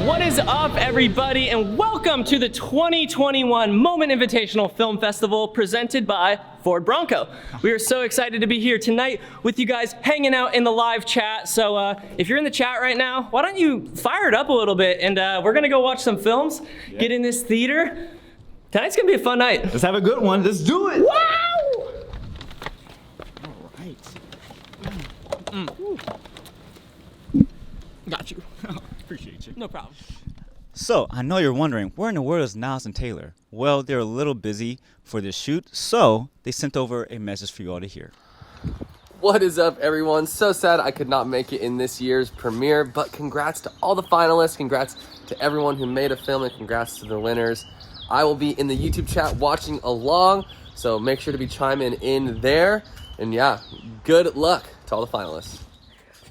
What is up, everybody, and welcome to the 2021 Moment Invitational Film Festival presented by Ford Bronco. We are so excited to be here tonight with you guys hanging out in the live chat. So if you're in the chat right now, why don't you fire it up a little bit, and we're gonna go watch some films, get in this theater. Tonight's gonna be a fun night. Let's have a good one. Let's do it. Wow! All right. Got you. Appreciate you. No problem. So, I know you're wondering, where in the world is Niles and Taylor? Well, they're a little busy for this shoot, so they sent over a message for you all to hear. What is up, everyone? So sad I could not make it in this year's premiere, but congrats to all the finalists, congrats to everyone who made a film, and congrats to the winners. I will be in the YouTube chat watching along, so make sure to be chiming in there. And yeah, good luck to all the finalists.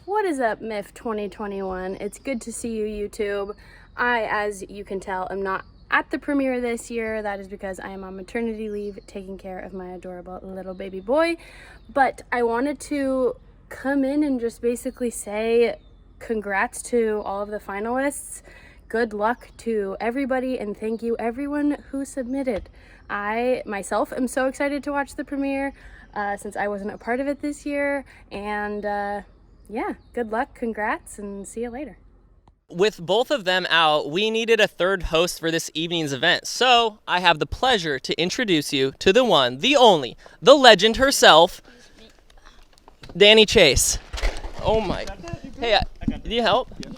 What is up, MIF 2021? It's good to see you, YouTube. I, as you can tell, am not at the premiere this year. That is because I am on maternity leave taking care of my adorable little baby boy. But I wanted to come in and just basically say congrats to all of the finalists. Good luck to everybody, and thank you everyone who submitted. I myself am so excited to watch the premiere since I wasn't a part of it this year, and yeah, good luck, congrats, and see you later. With both of them out, we needed a third host for this evening's event. So I have the pleasure to introduce you to the one, the only, the legend herself, Danny Chase. Oh my. Hey, need help? Yeah.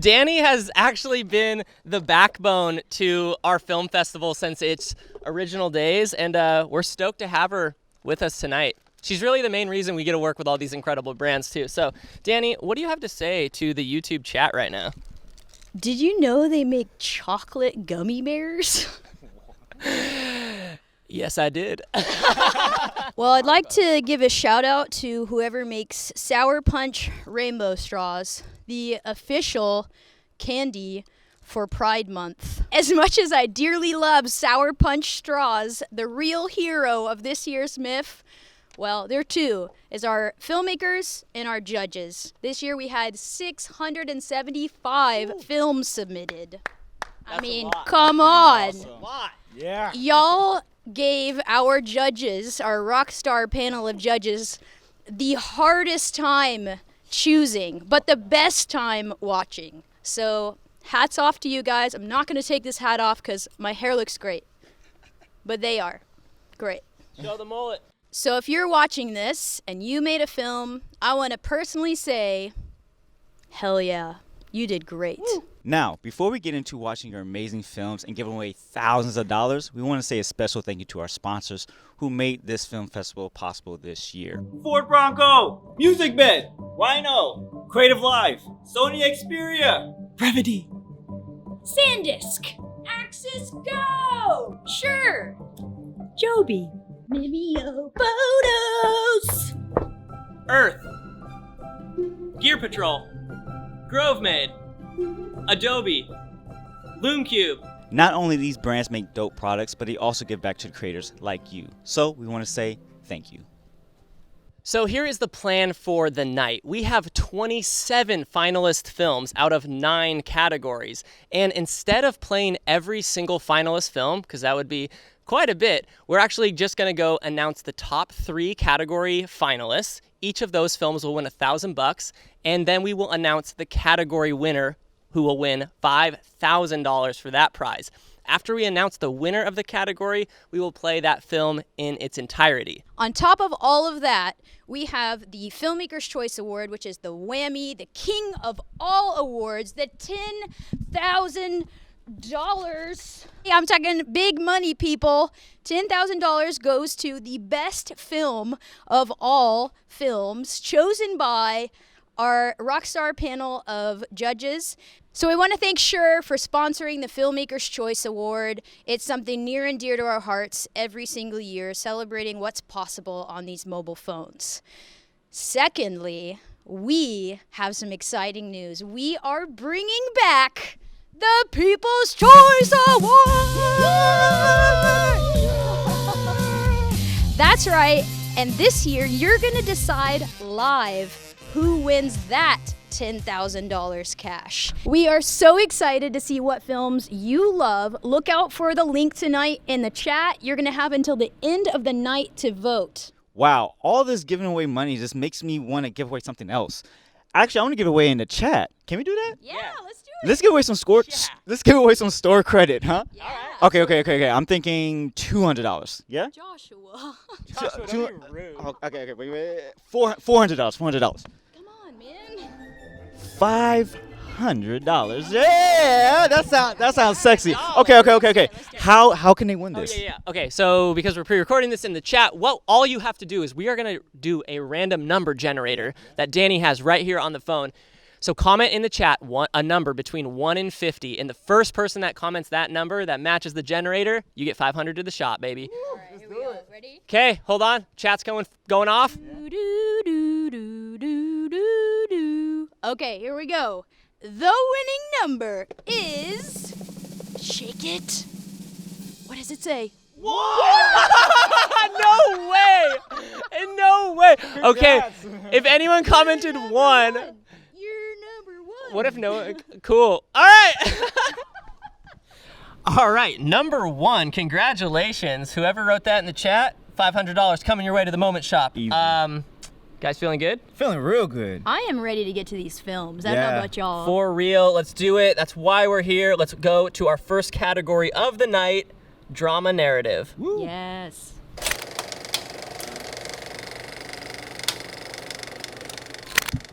Danny has actually been the backbone to our film festival since its original days, and we're stoked to have her with us tonight. She's really the main reason we get to work with all these incredible brands too. So, Danny, what do you have to say to the YouTube chat right now? Did you know they make chocolate gummy bears? Yes, I did. Well, I'd like to give a shout out to whoever makes Sour Punch Rainbow Straws, the official candy for Pride Month. As much as I dearly love Sour Punch straws, the real hero of this year's MIF, well, there are two, is our filmmakers and our judges. This year we had 675 films submitted. I mean, come on. Awesome. Yeah. Y'all gave our judges, our rock star panel of judges, the hardest time choosing, but the best time watching. So hats off to you guys. I'm not going to take this hat off because my hair looks great, but they are great. Show the mullet. So if you're watching this and you made a film, I want to personally say, hell yeah, you did great. Woo. Now, before we get into watching your amazing films and giving away thousands of dollars, we want to say a special thank you to our sponsors who made this film festival possible this year. Ford Bronco, Music Bed, Rhino, Creative Live, Sony Xperia, Brevity, SanDisk, Axis Go, Sure, Joby, Mimeo Photos, Earth, Gear Patrol, GroveMade, Adobe, LoomCube. Not only these brands make dope products, but they also give back to the creators like you. So we want to say thank you. So here is the plan for the night. We have 27 finalist films out of 9 categories. And instead of playing every single finalist film, because that would be quite a bit, we're actually just going to go announce the top 3 category finalists. Each of those films will win $1,000, and then we will announce the category winner, who will win $5,000 for that prize. After we announce the winner of the category, we will play that film in its entirety. On top of all of that, we have the Filmmaker's Choice Award, which is the whammy, the king of all awards, the $10,000. I'm talking big money, people. $10,000 goes to the best film of all films, chosen by our Rockstar panel of judges. So we want to thank Shure for sponsoring the Filmmaker's Choice Award. It's something near and dear to our hearts every single year, celebrating what's possible on these mobile phones. Secondly, we have some exciting news. We are bringing back the People's Choice Award! That's right, and this year you're going to decide live who wins that $10,000 cash. We are so excited to see what films you love. Look out for the link tonight in the chat. You're going to have until the end of the night to vote. Wow, all this giving away money just makes me want to give away something else. Actually, I want to give away in the chat. Can we do that? Yeah, let's do it. Let's give away some Let's give away some store credit, huh? Yeah. Okay. I'm thinking $200. Yeah. Joshua. Okay. Wait. $400. $400. Come on, man. $500. Yeah, that sounds sexy. Okay. How can they win this? Yeah. Okay, so because we're pre-recording this in the chat, all you have to do is we are going to do a random number generator that Danny has right here on the phone. So comment in the chat a number between 1 and 50, and the first person that comments that number that matches the generator, you get $500 to the shop, baby. All right, here we go. Ready? Okay, hold on. Chat's going off. Okay, here we go. The winning number is... Shake it. What does it say? No way! No way! Okay, if anyone commented 1, You're number 1. what if no? Cool. All right. All right, number 1. Congratulations, whoever wrote that in the chat. $500 coming your way to the Moment shop. Easy. Guys, feeling good? Feeling real good. I am ready to get to these films. I don't know Yeah. about y'all. For real, let's do it. That's why we're here. Let's go to our first category of the night, drama narrative. Yes.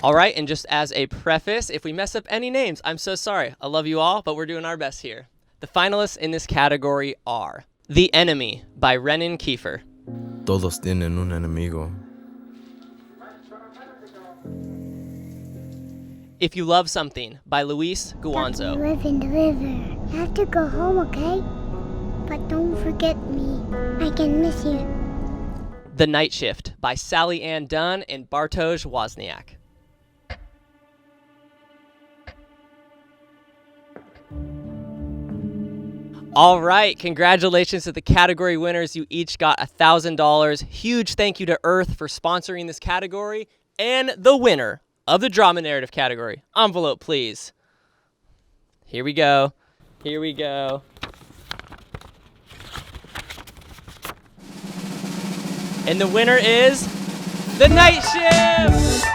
All right, and just as a preface, if we mess up any names, I'm so sorry. I love you all, but we're doing our best here. The finalists in this category are The Enemy by Renan Kiefer, Todos tienen un enemigo. If You Love Something by Luis Guanzo, Live and deliver. I have to go home, okay? But don't forget me. I can miss you. The Night Shift by Sally Ann Dunn and Bartosz Wozniak. All right, congratulations to the category winners. You each got $1,000. Huge thank you to Earth for sponsoring this category. And the winner of the drama narrative category. Envelope, please. Here we go. And the winner is The Night Shift!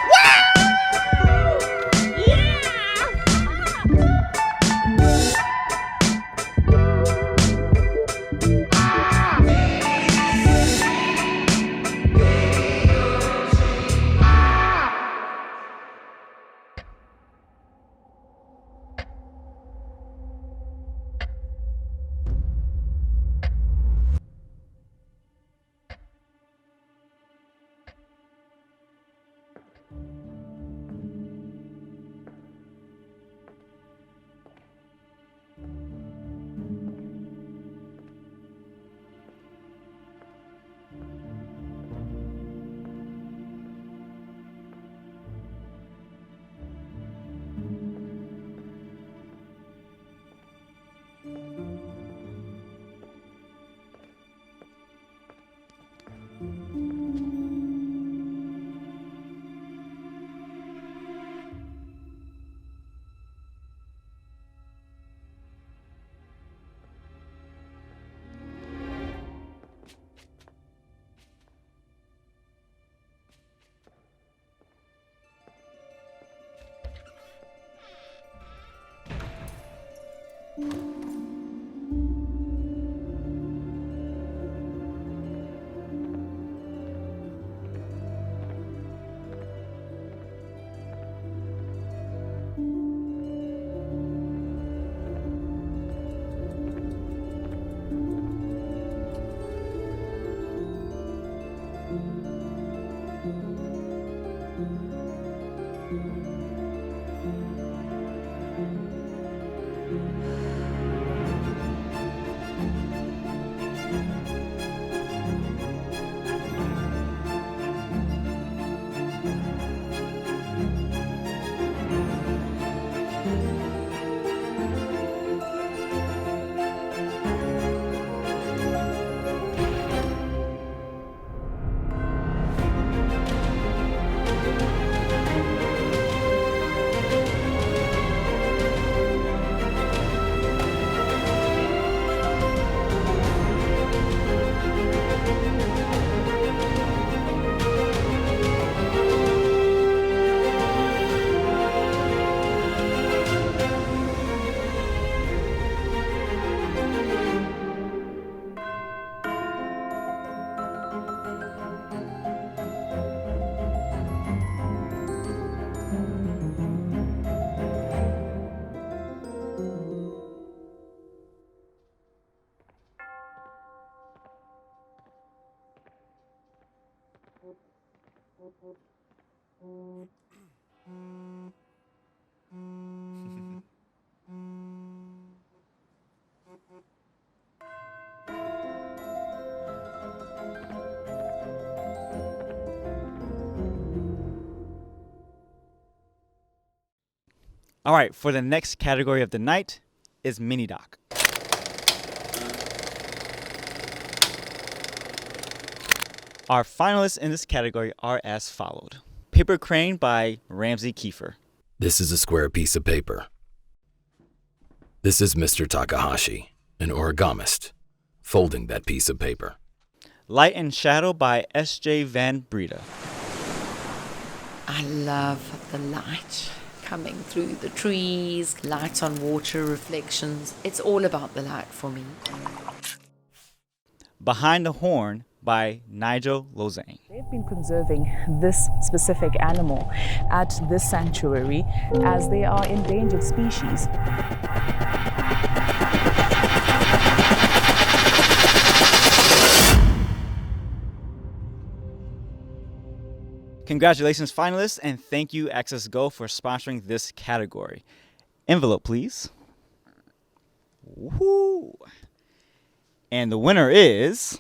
All right, for the next category of the night is Minidoc. Our finalists in this category are as followed. Paper Crane by Ramsey Kiefer. This is a square piece of paper. This is Mr. Takahashi, an origamist, folding that piece of paper. Light and Shadow by S.J. Van Breda. I love the light coming through the trees, light on water, reflections. It's all about the light for me. Behind the Horn by Nigel Lozane. They've been conserving this specific animal at this sanctuary as they are endangered species. Congratulations, finalists, and thank you, Access Go, for sponsoring this category. Envelope, please. Woohoo! And the winner is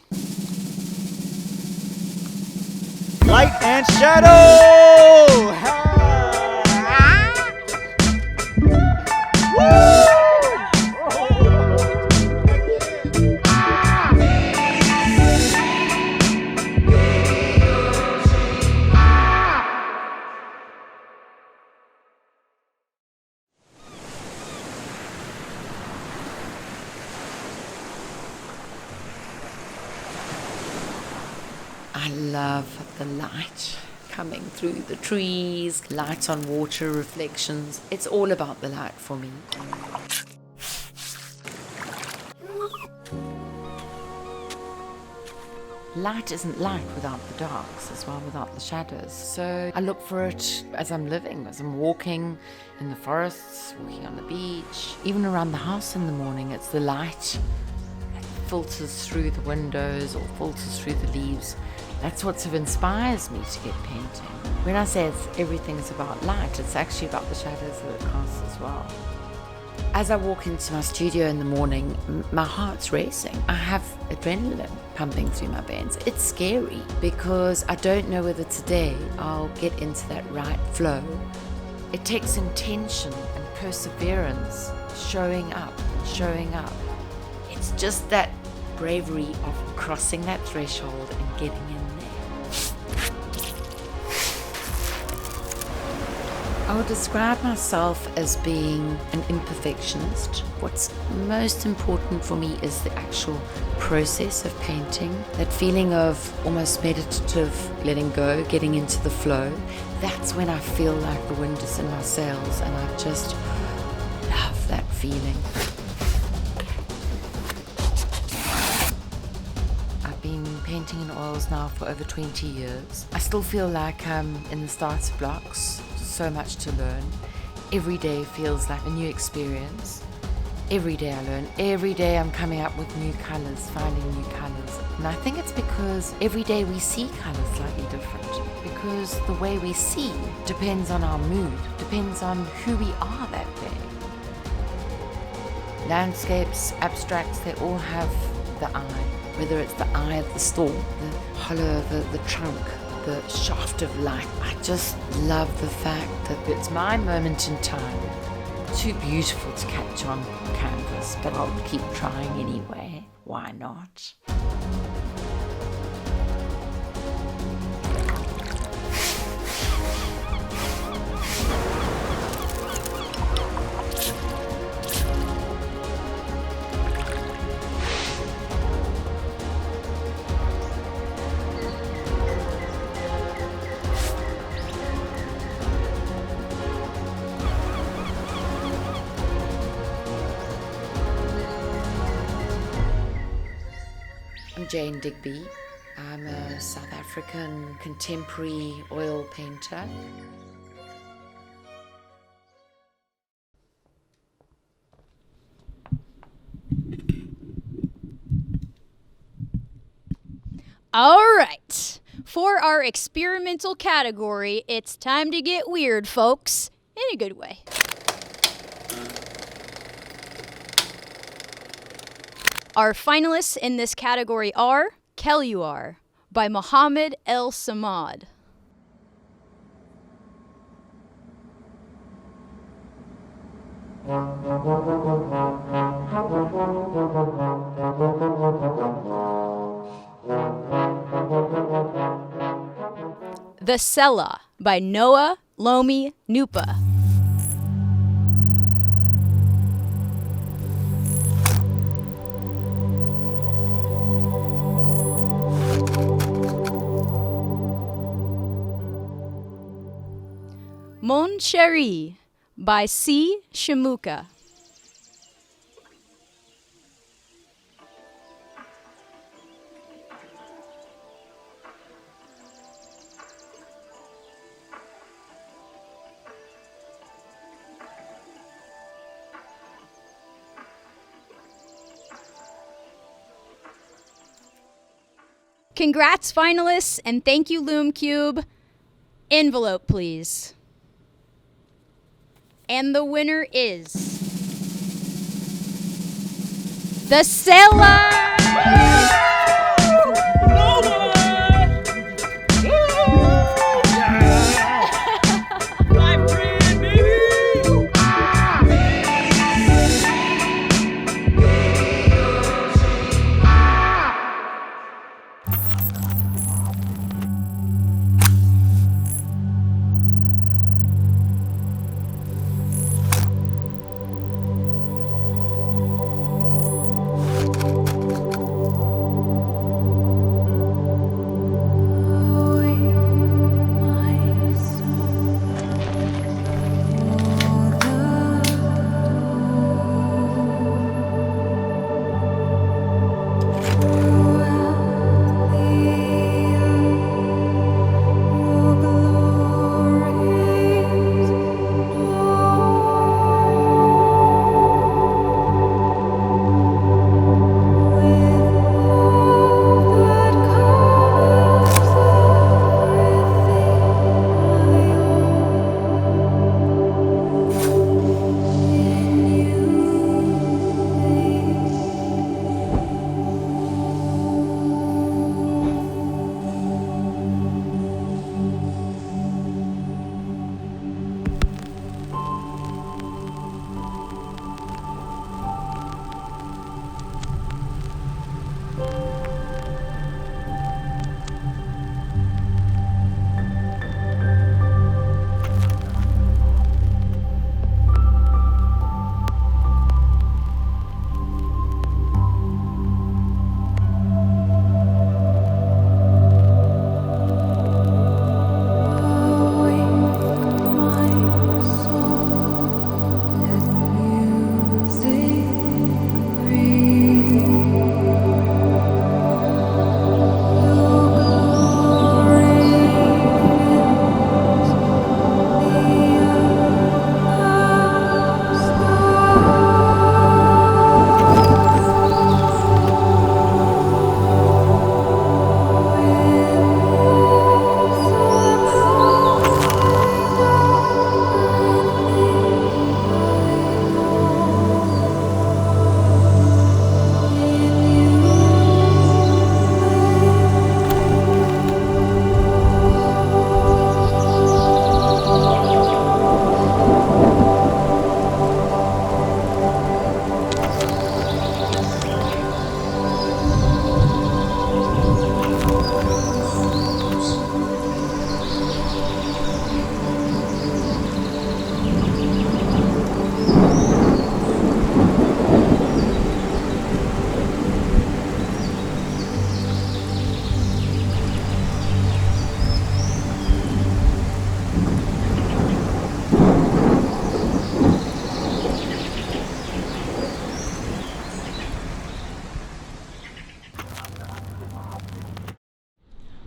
Light and Shadow! I love the light coming through the trees, light on water, reflections. It's all about the light for me. Light isn't light without the darks, as well without the shadows. So I look for it as I'm living, as I'm walking in the forests, walking on the beach, even around the house in the morning. It's the light that filters through the windows or filters through the leaves. That's what sort of inspires me to get painting. When I say everything's about light, it's actually about the shadows that it casts as well. As I walk into my studio in the morning, my heart's racing. I have adrenaline pumping through my veins. It's scary because I don't know whether today I'll get into that right flow. It takes intention and perseverance, showing up. It's just that bravery of crossing that threshold and getting in there. I would describe myself as being an imperfectionist. What's most important for me is the actual process of painting, that feeling of almost meditative letting go, getting into the flow. That's when I feel like the wind is in my sails, and I just love that feeling. I've been painting in oils now for over 20 years. I still feel like I'm in the starter blocks. So much to learn. Every day feels like a new experience. Every day I learn. Every day I'm coming up with new colors, finding new colors. And I think it's because every day we see colors slightly different. Because the way we see depends on our mood, depends on who we are that day. Landscapes, abstracts, they all have the eye. Whether it's the eye of the storm, the hollow of the trunk, the shaft of light. I just love the fact that it's my moment in time. Too beautiful to catch on canvas, but I'll keep trying anyway. Why not? I'm Jane Digby. I'm a South African contemporary oil painter. All right. For our experimental category, it's time to get weird, folks, in a good way. Our finalists in this category are Kelluar by Mohammed El Samad. The Sella by Noah Lomi Nupa. Mon Chéri by C. Shamuka. Congrats, finalists, and thank you, Loom Cube. Envelope, please. And the winner is the Sella!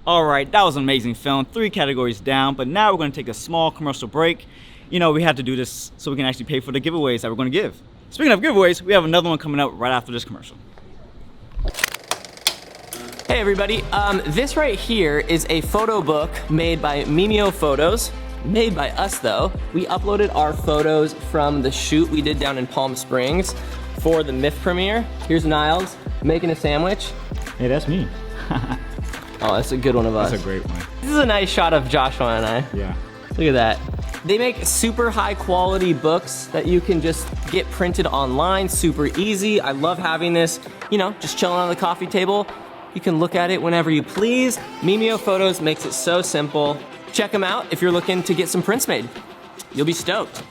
Alright, that was an amazing film. 3 categories down, but now we're going to take a small commercial break. You know, we had to do this so we can actually pay for the giveaways that we're going to give. Speaking of giveaways, we have another one coming up right after this commercial. Hey everybody, this right here is a photo book made by Mimeo Photos. Made by us though. We uploaded our photos from the shoot we did down in Palm Springs for the MIF premiere. Here's Niles making a sandwich. Hey, that's me. Oh, that's a good one of us. That's a great one. This is a nice shot of Joshua and I. Yeah. Look at that. They make super high quality books that you can just get printed online, super easy. I love having this, you know, just chilling on the coffee table. You can look at it whenever you please. Mimeo Photos makes it so simple. Check them out if you're looking to get some prints made. You'll be stoked.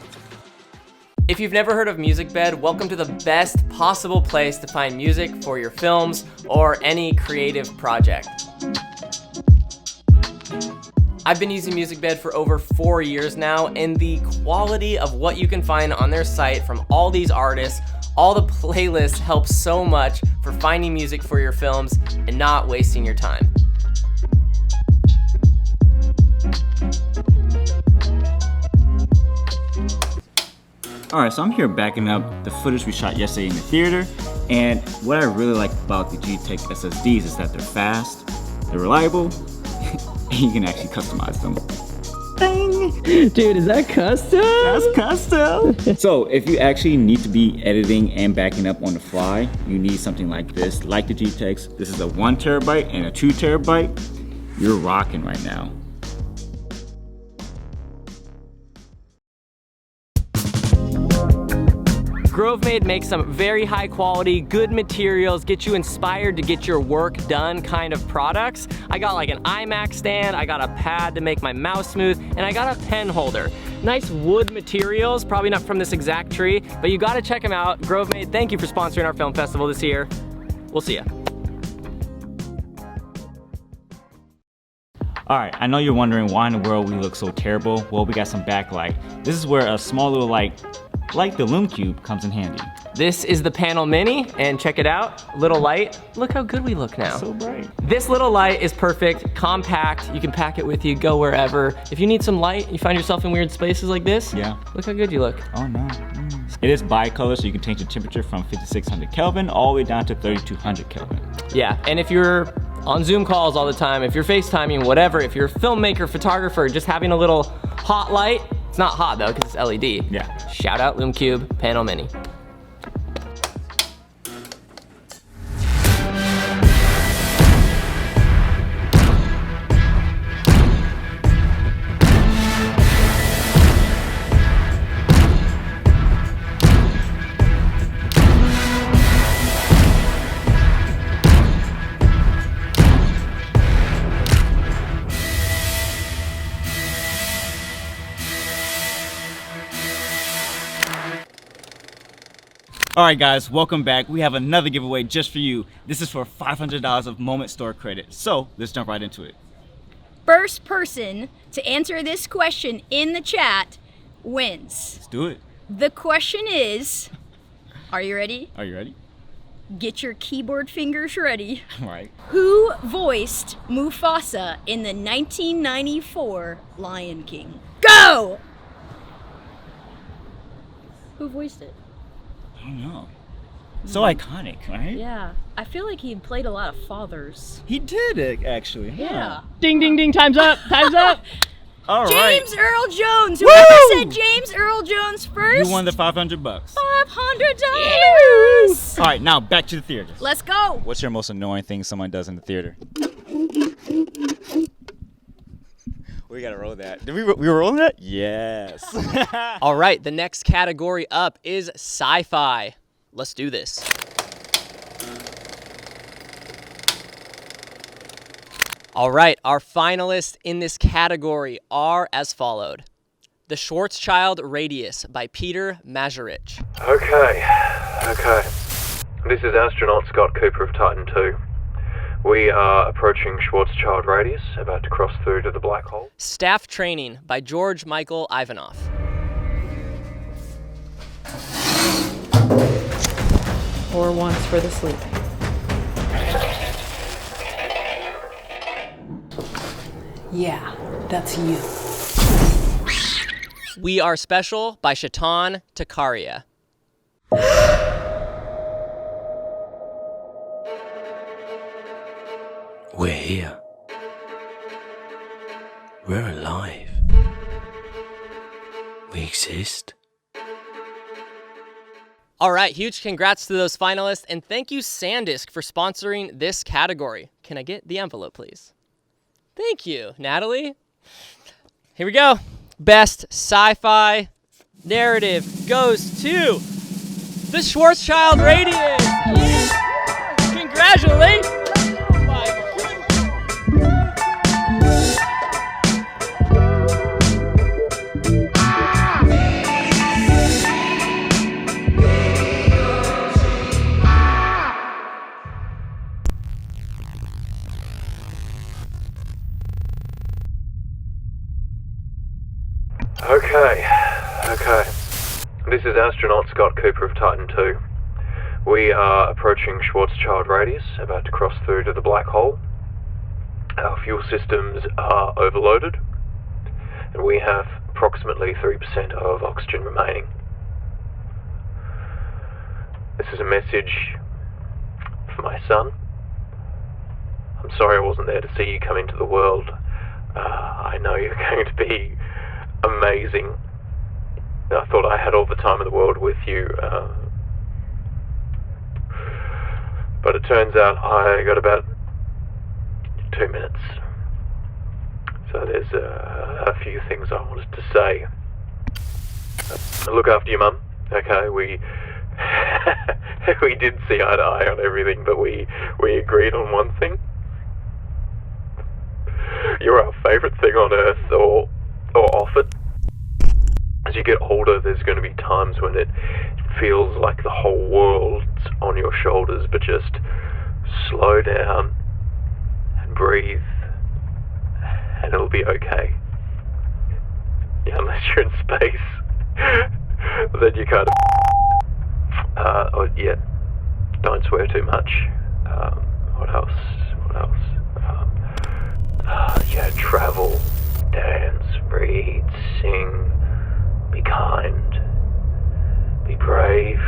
If you've never heard of MusicBed, welcome to the best possible place to find music for your films or any creative project. I've been using MusicBed for over 4 years now, and the quality of what you can find on their site from all these artists, all the playlists help so much for finding music for your films and not wasting your time. All right, so I'm here backing up the footage we shot yesterday in the theater, and what I really like about the G-Tech SSDs is that they're fast, they're reliable, and you can actually customize them. Dang! Dude, is that custom? That's custom! So, if you actually need to be editing and backing up on the fly, you need something like this, like the G-Techs. This is a 1 terabyte and a 2 terabyte. You're rocking right now. GroveMade makes some very high quality, good materials, get you inspired to get your work done kind of products. I got like an iMac stand, I got a pad to make my mouse smooth, and I got a pen holder. Nice wood materials, probably not from this exact tree, but you gotta check them out. GroveMade, thank you for sponsoring our film festival this year. We'll see ya. All right, I know you're wondering why in the world we look so terrible. Well, we got some backlight. This is where a small little light, like the Lume Cube, comes in handy. This is the Panel Mini, and check it out, little light. Look how good we look now. So bright. This little light is perfect, compact, you can pack it with you, go wherever. If you need some light, you find yourself in weird spaces like this, yeah. Look how good you look. Oh no. It is bicolor, so you can change the temperature from 5600 Kelvin all the way down to 3200 Kelvin. Yeah, and if you're on Zoom calls all the time, if you're FaceTiming, whatever, if you're a filmmaker, photographer, just having a little hot light, it's not hot though, because it's LED. Yeah. Shout out Lume Cube, Panel Mini. All right, guys, welcome back. We have another giveaway just for you. This is for $500 of Moment Store credit. So let's jump right into it. First person to answer this question in the chat wins. Let's do it. The question is, are you ready? Are you ready? Get your keyboard fingers ready. All right. Who voiced Mufasa in the 1994 Lion King? Go! Who voiced it? I don't know. So iconic, right? Yeah, I feel like he played a lot of fathers. He did it, actually. Yeah. Ding, ding, ding, time's up, time's up. All right. James Earl Jones. Whoever said James Earl Jones first. You won the $500. $500. All right, now back to the theater. Let's go. What's your most annoying thing someone does in the theater? We gotta roll that. We were rolling that? Yes. All right, the next category up is sci-fi. Let's do this. All right, our finalists in this category are as followed. The Schwarzschild Radius by Peter Mazurich. Okay. This is astronaut Scott Cooper of Titan II. We are approaching Schwarzschild Radius, about to cross through to the black hole. Staff Training by George Michael Ivanov. Or once for the sleeping. Yeah, that's you. We Are Special by Shaitan Takaria. here. We're alive. We exist. All right, huge congrats to those finalists, and thank you, SanDisk, for sponsoring this category. Can I get the envelope, please? Thank you, Natalie. Here we go. Best sci-fi narrative goes to the Schwarzschild Radius. Yeah. Congratulations. Oh my Okay. This is astronaut Scott Cooper of Titan II. We are approaching Schwarzschild Radius, about to cross through to the black hole. Our fuel systems are overloaded, and we have approximately 3% of oxygen remaining. This is a message for my son. I'm sorry I wasn't there to see you come into the world. I know you're going to be amazing. I thought I had all the time in the world with you, but it turns out I got about 2 minutes. So there's a few things I wanted to say. Look after your mum, okay? We we did see eye to eye on everything, but we agreed on one thing. You're our favourite thing on earth, or off it. As you get older, there's going to be times when it feels like the whole world's on your shoulders, but just slow down and breathe, and it'll be okay. Yeah, unless you're in space, then you kind of... yeah, don't swear too much. What else? Yeah, travel, dance, read, sing, be kind, be brave.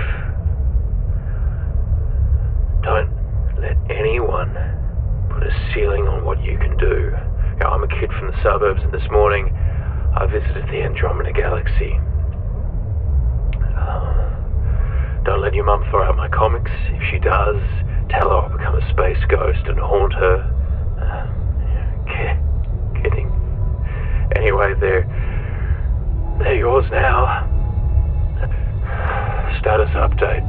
Don't let anyone put a ceiling on what you can do. You know, I'm a kid from the suburbs, and this morning I visited the Andromeda Galaxy. Don't let your mum throw out my comics. If she does, tell her I'll become a space ghost and haunt her. Kidding. Anyway, they're yours now. Status update.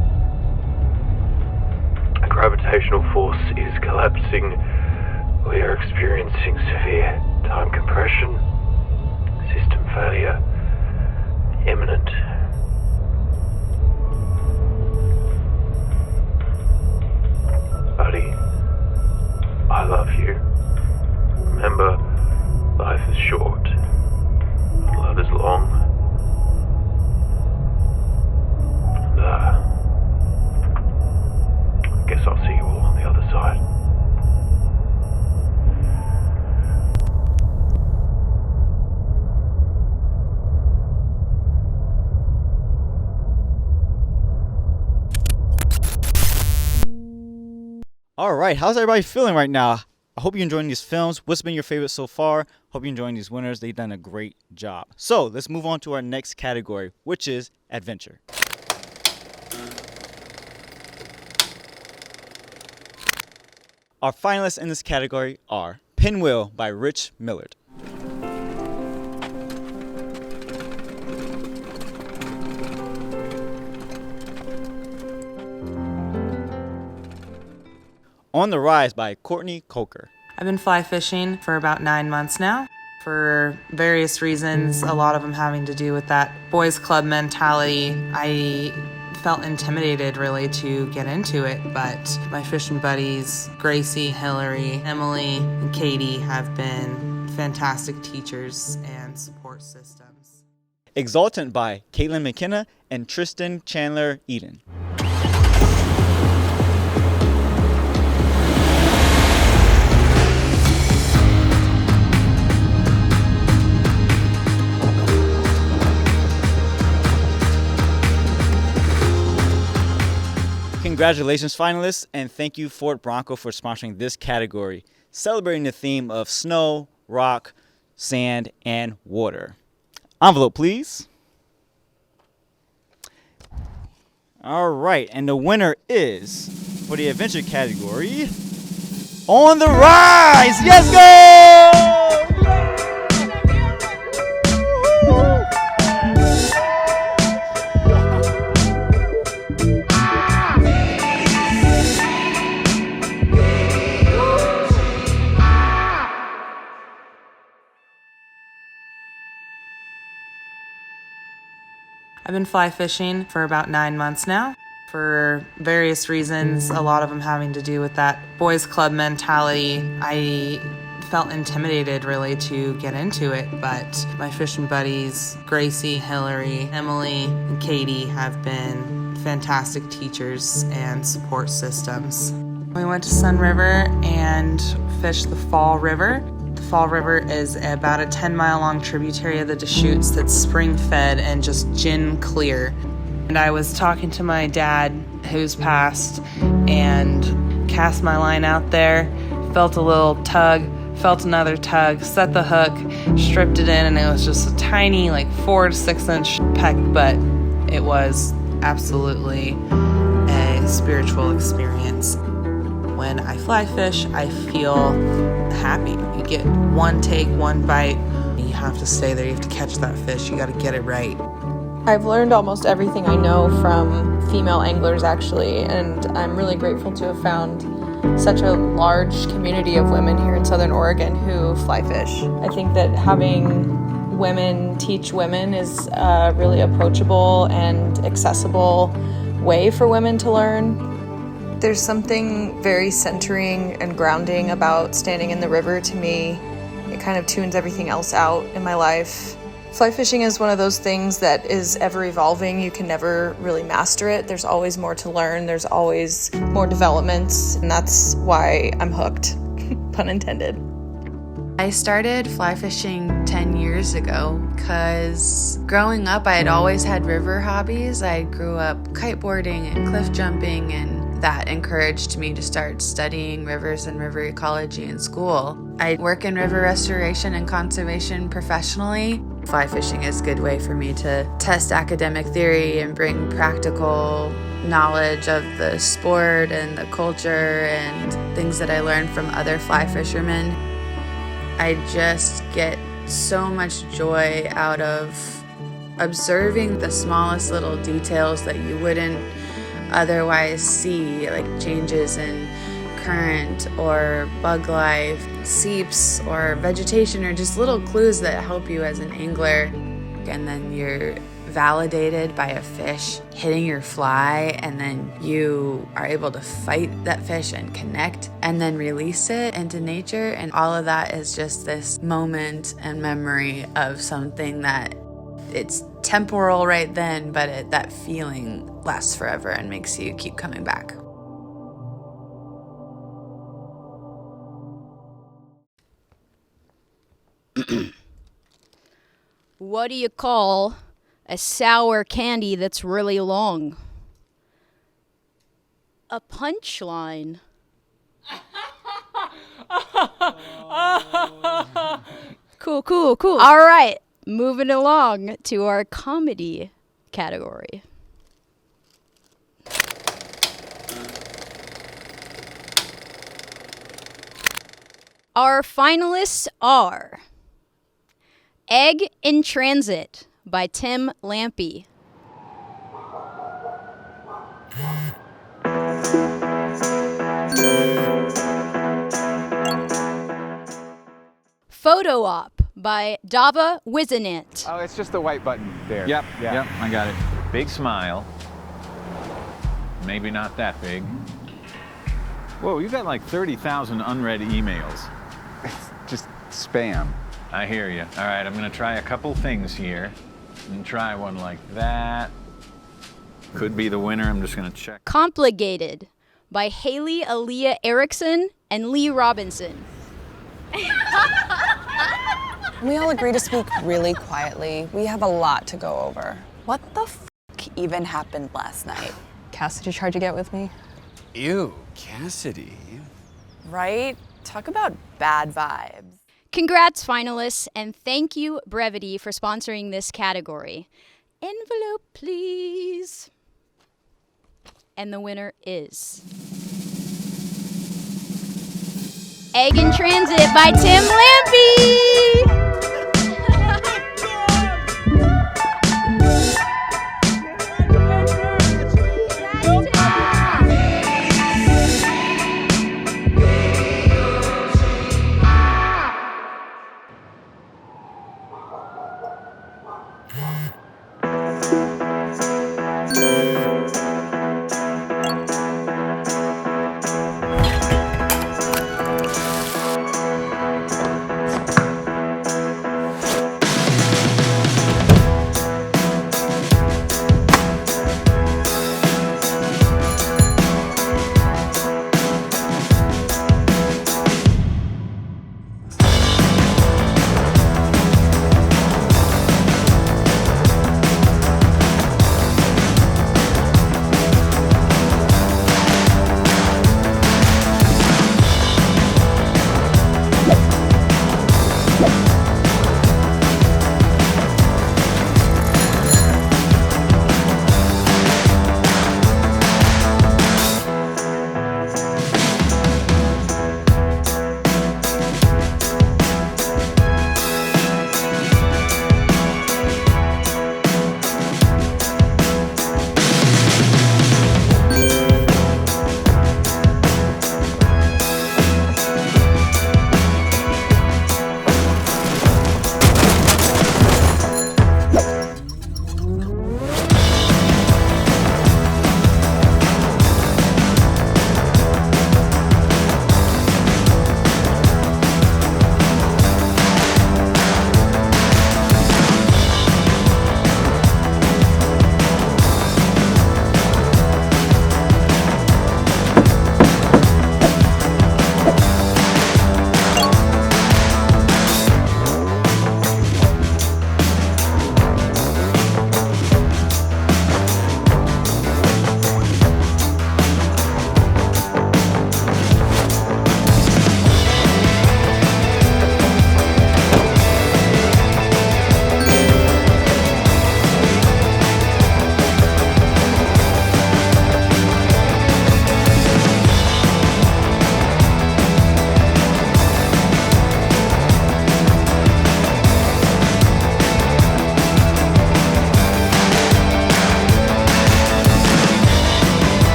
A gravitational force is collapsing. We are experiencing severe time compression. System failure imminent. Buddy, I love you. Remember, life is short. Love is long. And, I guess I'll see you all on the other side. All right, how's everybody feeling right now? I hope you're enjoying these films. What's been your favorite so far? Hope you're enjoying these winners. They've done a great job. So let's move on to our next category, which is adventure. Our finalists in this category are Pinwheel by Rich Millard, On the Rise by Courtney Coker, I've been fly fishing for about 9 months now, for various reasons, a lot of them having to do with that boys club mentality. I felt intimidated really to get into it, but my fishing buddies, Gracie, Hillary, Emily, and Katie have been fantastic teachers and support systems. Exultant by Caitlin McKenna and Tristan Chandler Eden. Congratulations, finalists, and thank you, Ford Bronco, for sponsoring this category. celebrating the theme of snow, rock, sand, and water. Envelope, please. All right, and the winner is, for the adventure category, On the Rise! Yes, go! I've been fly fishing for about 9 months now. For various reasons, a lot of them having to do with that boys club mentality. I felt intimidated really to get into it, but my fishing buddies, Gracie, Hillary, Emily, and Katie have been fantastic teachers and support systems. We went to Sun River and fished the Fall River. The Fall River is about a 10-mile long tributary of the Deschutes that's spring-fed and just gin clear. And I was talking to my dad, who's passed, and cast my line out there, felt a little tug, felt another tug, set the hook, stripped it in, and it was just a tiny, like 4 to 6 inch peck, but it was absolutely a spiritual experience. When I fly fish, I feel happy. You get one take, one bite, and you have to stay there. You have to catch that fish. You got to get it right. I've learned almost everything I know from female anglers, actually, and I'm really grateful to have found such a large community of women here in Southern Oregon who fly fish. I think that having women teach women is a really approachable and accessible way for women to learn. There's something very centering and grounding about standing in the river to me. It kind of tunes everything else out in my life. Fly fishing is one of those things that is ever evolving. You can never really master it. There's always more to learn. There's always more developments, and that's why I'm hooked, pun intended. I started fly fishing 10 years ago because growing up I had always had river hobbies. I grew up kiteboarding and cliff jumping, and that encouraged me to start studying rivers and river ecology in school. I work in river restoration and conservation professionally. Fly fishing is a good way for me to test academic theory and bring practical knowledge of the sport and the culture and things that I learned from other fly fishermen. I just get so much joy out of observing the smallest little details that you wouldn't otherwise see, like changes in current or bug life, seeps or vegetation, or just little clues that help you as an angler. And then you're validated by a fish hitting your fly, and then you are able to fight that fish and connect and then release it into nature. And all of that is just this moment and memory of something that it's temporal right then, but that feeling lasts forever and makes you keep coming back. What do you call a sour candy that's really long? A punchline. Cool, cool, cool. All right, moving along to our comedy category. Our finalists are Egg in Transit by Tim Lampy. Photo Op by Dava Wizenant. Oh, it's just the white button there. Yep, Yeah. yep, I got it. Big smile. Maybe not that big. Whoa, you got like 30,000 unread emails. It's just spam. I hear you. All right, I'm gonna try a couple things here. And try one like that. Could be the winner, I'm just gonna check. Complicated by Haley Aaliyah Erickson and Lee Robinson. We all agree to speak really quietly. We have a lot to go over. What the f*** even happened last night? Cassidy tried to get with me. Ew, Cassidy. Right? Talk about bad vibes. Congrats, finalists, and thank you, Brevity, for sponsoring this category. Envelope, please. And the winner is Egg in Transit by Tim Lampy.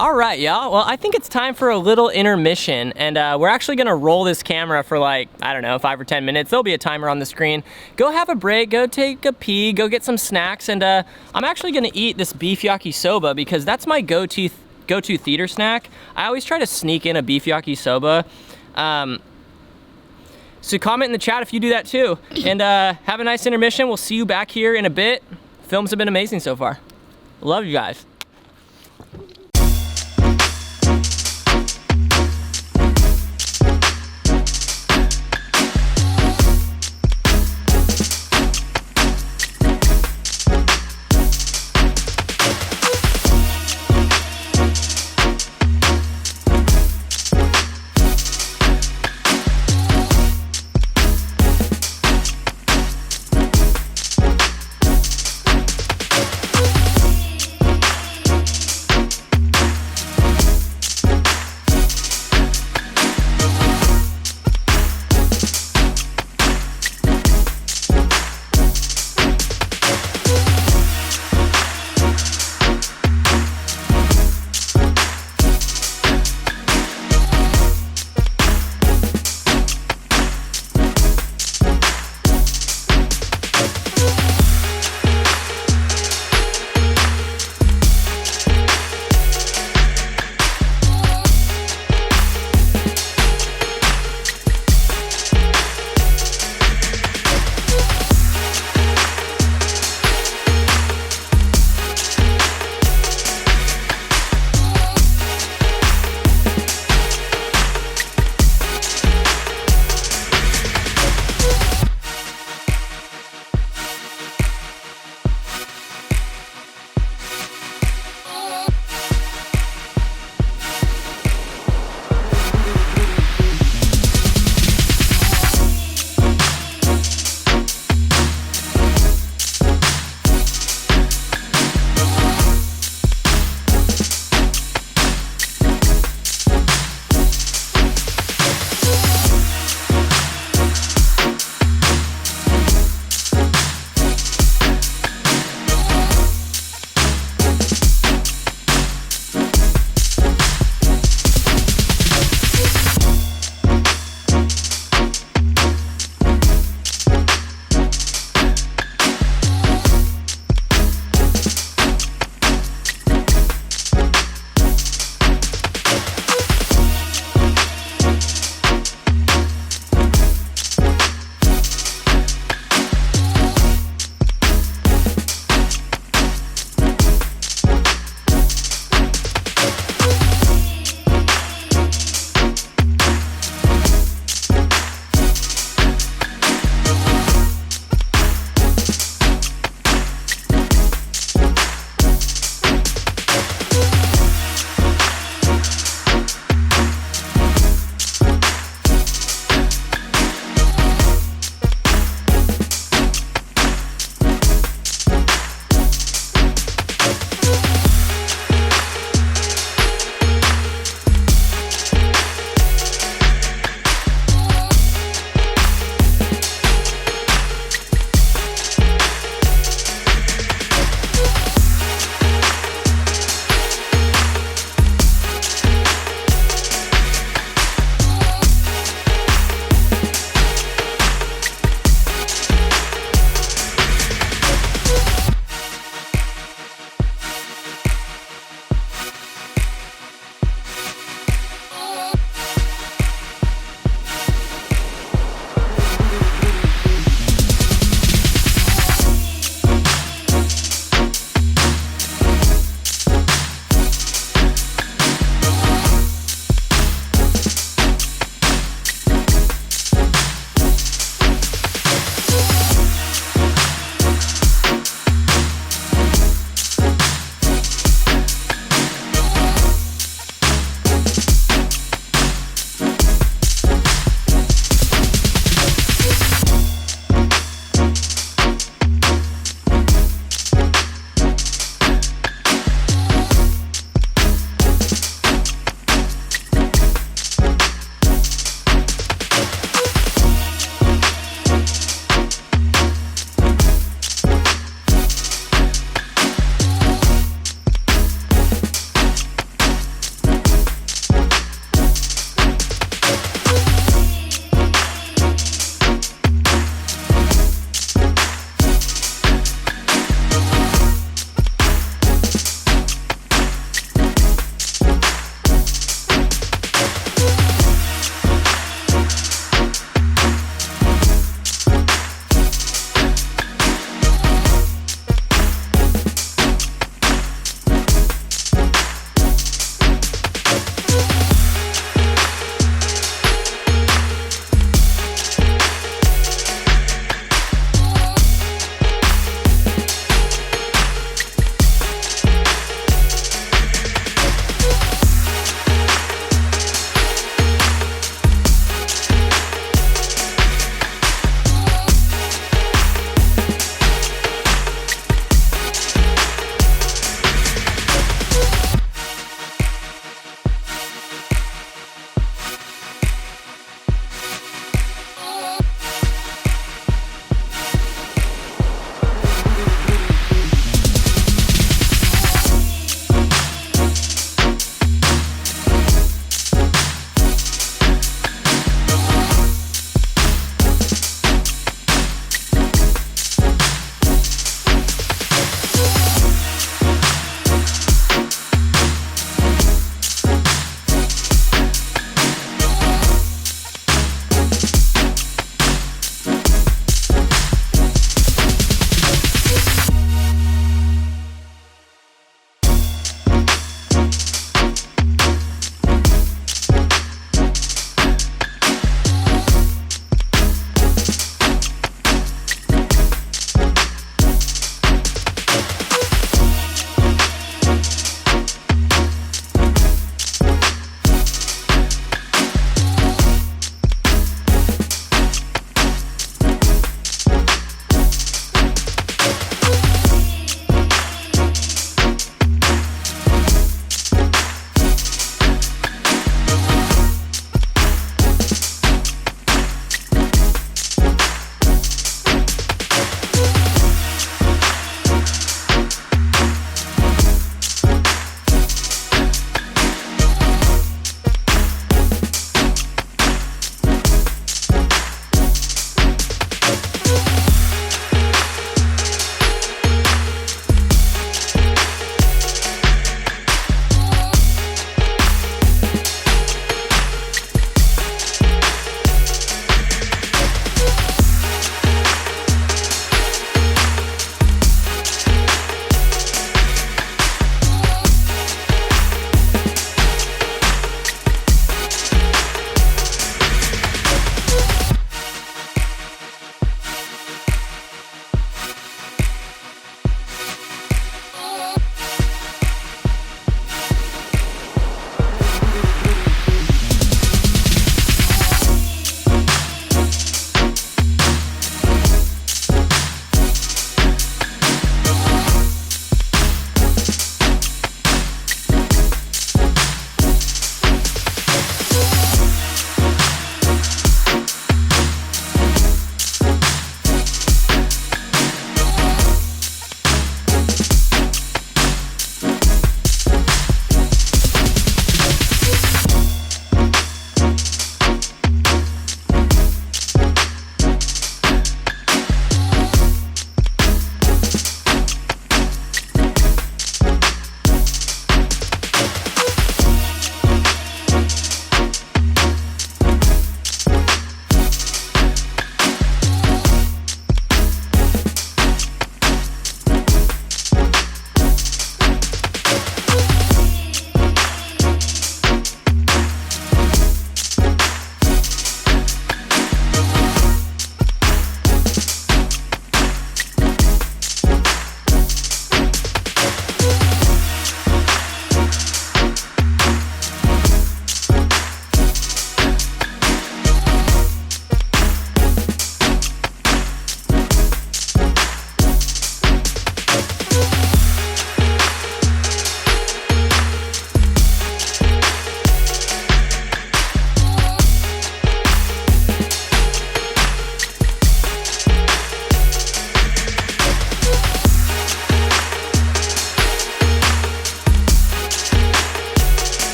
All right, y'all. Well, I think it's time for a little intermission, and we're actually gonna roll this camera for like, I don't know, 5 or 10 minutes. There'll be a timer on the screen. Go have a break, go take a pee, go get some snacks, and I'm actually gonna eat this beef yakisoba because that's my go-to theater snack. I always try to sneak in a beef yakisoba. So comment in the chat if you do that too. And have a nice intermission. We'll see you back here in a bit. Films have been amazing so far. Love you guys.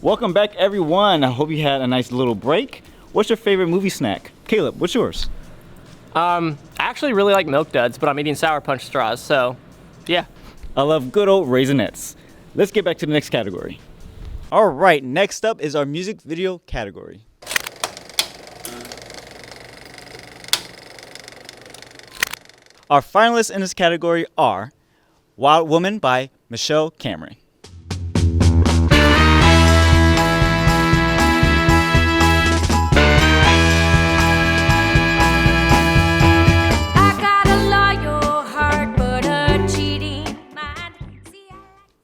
Welcome back, everyone. I hope you had a nice little break. What's your favorite movie snack? Caleb, what's yours? I actually really like Milk Duds, but I'm eating Sour Punch straws, so yeah. I love good old Raisinets. Let's get back to the next category. All right, next up is our music video category. Our finalists in this category are Wild Woman by Michelle Cameron.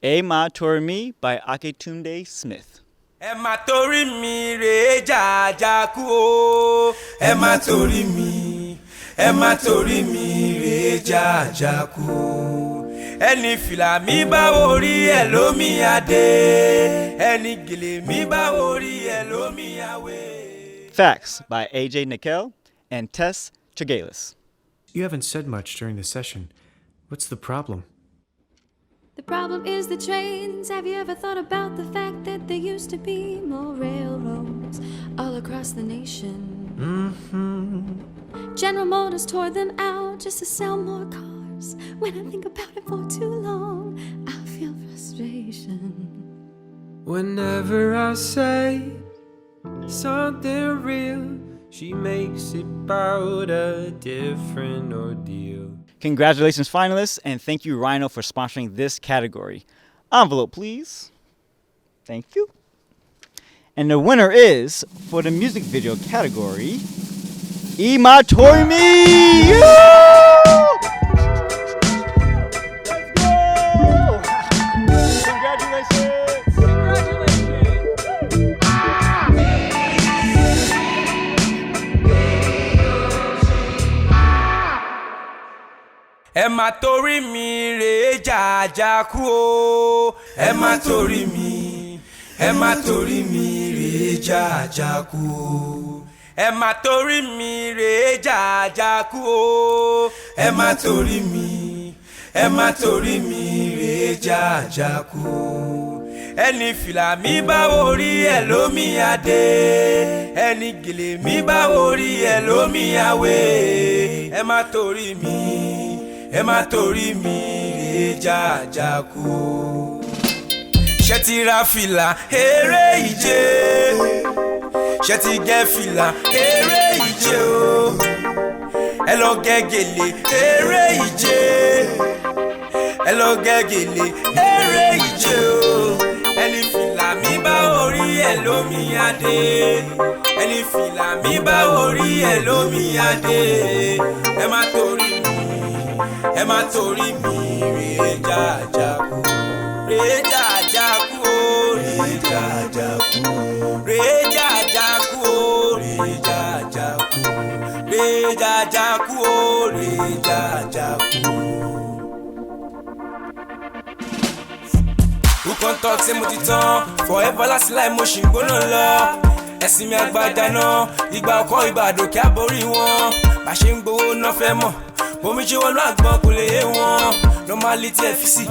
A Ma Tori Mi by Aketunde Smith. Ẹ má torí mi rè jàjàkú o. Ẹ má torí mi, ẹ má torí mi rè jàjàkú. Ẹni fìlà mi bá orí ẹ̀ lómi adé. Ẹni gèlè mi bá orí ẹ̀ lómi àwé. Facts by AJ Nikel and Tess Chagales. You haven't said much during the session. What's the problem? The problem is the trains. Have you ever thought about the fact that there used to be more railroads all across the nation? Mm-hmm. General Motors tore them out just to sell more cars. When I think about it for too long, I feel frustration. Whenever I say something real, she makes it about a different ordeal. Congratulations, finalists, and thank you, Rhino, for sponsoring this category. Envelope, please. Thank you. And the winner is, for the music video category, Ima Torimi! Let's go! Congratulations! Ẹ má torí mi rè jàjàkú o. Ẹ má torí mi, ẹ má torí mi rè jàjàkú o. Ẹ má torí mi rè jàjàkú o. Ẹ má torí mi, ẹ má torí mi rè jàjàkú o. Ẹni fìlà mi bá orí ẹ̀ lómi adé. Ẹni gèlè mi bá orí ẹ̀ lómi àwé. Ẹ má torí mi, ẹ má torí mi rè jàjàkú. Ṣé ti ra fìlà eré ìje? Ṣé ti gẹ fìlà eré ìje o? Ẹ lọ gẹ gèlè eré ìje. Ẹ lọ gẹ gèlè eré ìje o. Ẹni fìlà mi bá orí ẹ̀ lómi adé. Ẹni fìlà mi bá orí ẹ̀ lómi adé. Ẹ má torí mi, ẹ má torí mi rè jàjàkú. Rè jàjàkú o, rè jàjàkú. Rè jàjàkú o, rè jàjàkú. Rè jàjàkú o, rè jàjàkú. Who can talk say mo ti tán? Forever last life mo ṣì ń gbóná lọ. Ẹ̀sìn mi àgbàdá náà, ìgbà ọkọ̀ ìbàdàn kí á borí wọn. Bá ṣe ń gbowó náà fẹ́ mọ̀. Bomi ṣe wọn lọ àgbọn kò lè yé wọn. Normality FCC,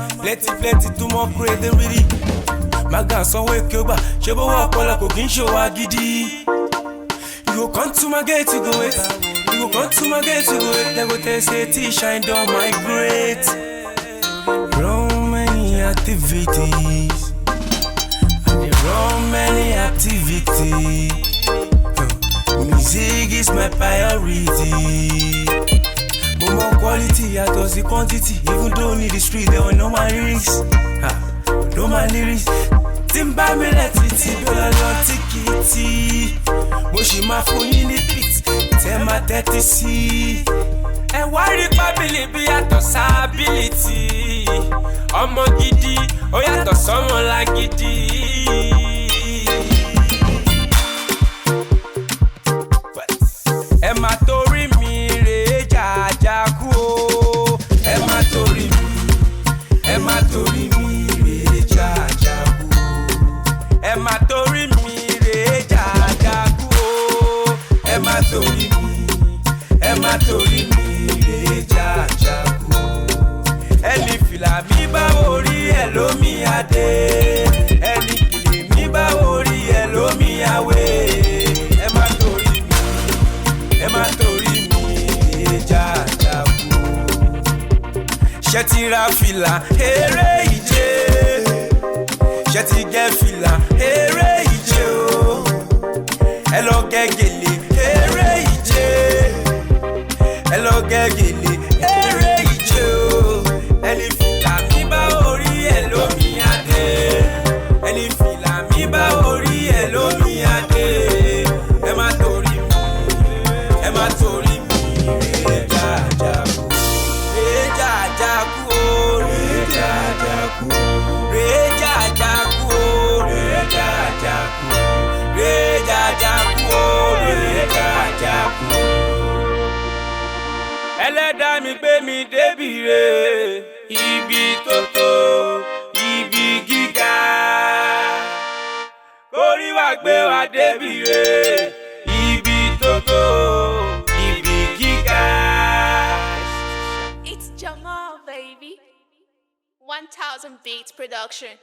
plenty too more great than really. Maga sanwó èké ó gbà, ṣé bó wà ọpọlọ kò kí ń ṣòwò agídí. You go come to my gate, you go wait. You go come to my gate, you go wait. Then go tell say tea shine down my great. Run many activities. I run many activities. Music is my priority. More quality, yàtọ̀ sí quantity. Even though need the street, they will know my lyrics. Know my lyrics. Tí n bá mi lẹ́tí tí dọ́là lọ tíkìtì. Mo ṣì máa fún yín ní beat, tẹ́ máa tẹ́tí sí. Ẹ wá rí pábìlì bí yàtọ̀ sábìlìtì. Ọmọ gidi, ó yàtọ̀ sọ́mọ lágídí. Ẹ má torí mi rè jàjàkú o. Ẹ má torí mi, ẹ má torí mi rè jàjàkú. Ẹ má torí mi rè jàjàkú o. Ẹ má torí mi, ẹ má torí mi rè jàjàkú. Ẹni fìlà mi bá orí ẹ̀ lómi adé. Ẹni ti ra fìlà eré ìje ṣe ti gẹ fìlà eré ìje o ẹ lọ gẹ gèlè eré ìje ẹ lọ gẹ gèlè eré ìje o ẹni fìlà mi bá orí ẹ lómi adé ẹni fìlà mi bá orí ẹ lómi adé ẹ má torí mi ẹ má torí mi rè jàjàkú rè jàjàkú o rè jàjàkú rè jàjàkú o rè jàjàkú rè jàjàkú o rè jàjàkú. Ẹlẹ́dàá mi gbé mi débi re ibi tó tó ibi gíga kórí wa gbé wa débi re ibi tó tó ibi gíga. It's Jamal, baby. 1000 Beats Production.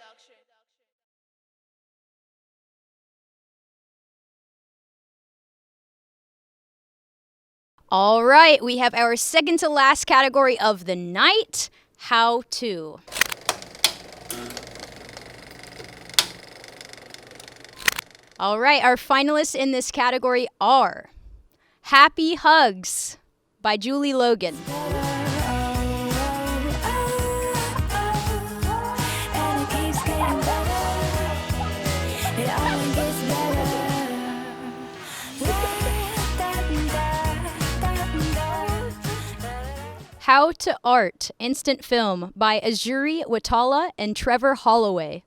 All right, we have our second to last category of the night, how to. All right, our finalists in this category are Happy Hugs by Julie Logan. How to Art Instant Film by Azuri Watala and Trevor Holloway.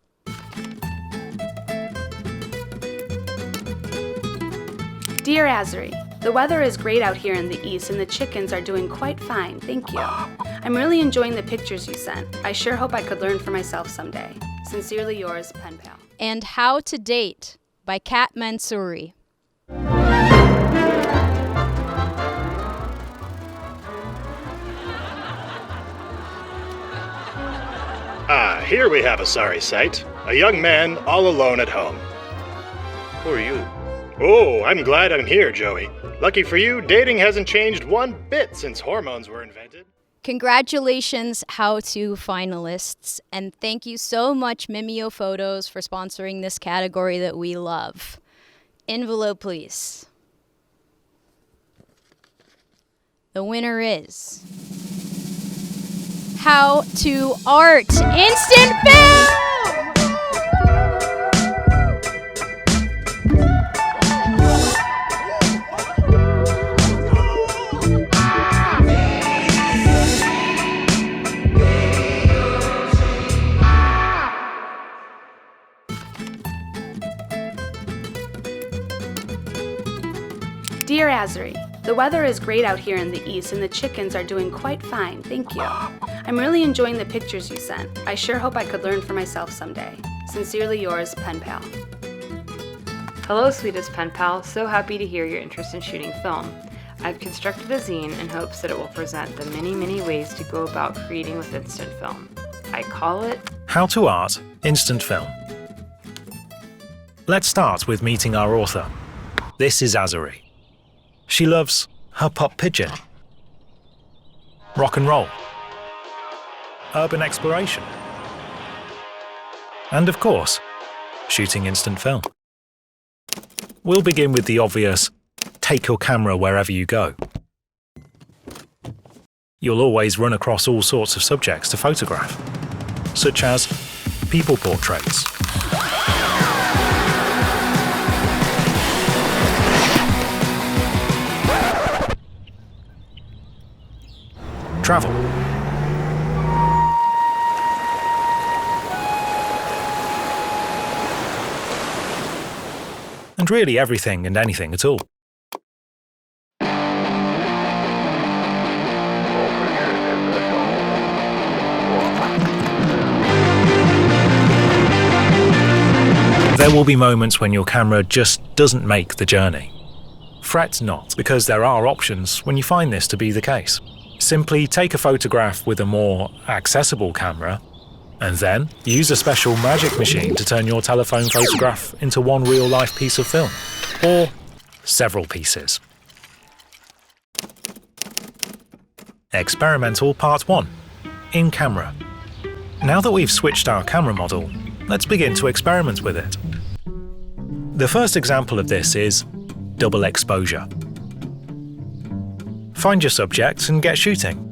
Dear Azuri, the weather is great out here in the east and the chickens are doing quite fine, thank you. I'm really enjoying the pictures you sent. I sure hope I could learn for myself someday. Sincerely yours, Pen Pal. And How to Date by Kat Mansouri. Here we have a sorry sight. A young man all alone at home. Who are you? Oh, I'm glad I'm here, Joey. Lucky for you, dating hasn't changed one bit since hormones were invented. Congratulations, How To finalists, and thank you so much, Mimeo Photos, for sponsoring this category that we love. Envelope, please. The winner is How to Art Instant Film! Dear Azuri, the weather is great out here in the east and the chickens are doing quite fine, thank you. I'm really enjoying the pictures you sent. I sure hope I could learn for myself someday. Sincerely yours, Pen Pal. Hello, sweetest Pen Pal. So happy to hear your interest in shooting film. I've constructed a zine in hopes that it will present the many ways to go about creating with instant film. I call it How to Art Instant Film. Let's start with meeting our author. This is Azuri. She loves her pop pigeon, rock and roll, urban exploration, and of course, shooting instant film. We'll begin with the obvious, take your camera wherever you go. You'll always run across all sorts of subjects to photograph, such as people portraits, travel, and really everything and anything at all. There will be moments when your camera just doesn't make the journey. Fret not, because there are options when you find this to be the case. Simply take a photograph with a more accessible camera, and then use a special magic machine to turn your telephone photograph into one real-life piece of film, or several pieces. Experimental Part 1. in camera. Now that we've switched our camera model, let's begin to experiment with it. The first example of this is double exposure. Find your subject and get shooting.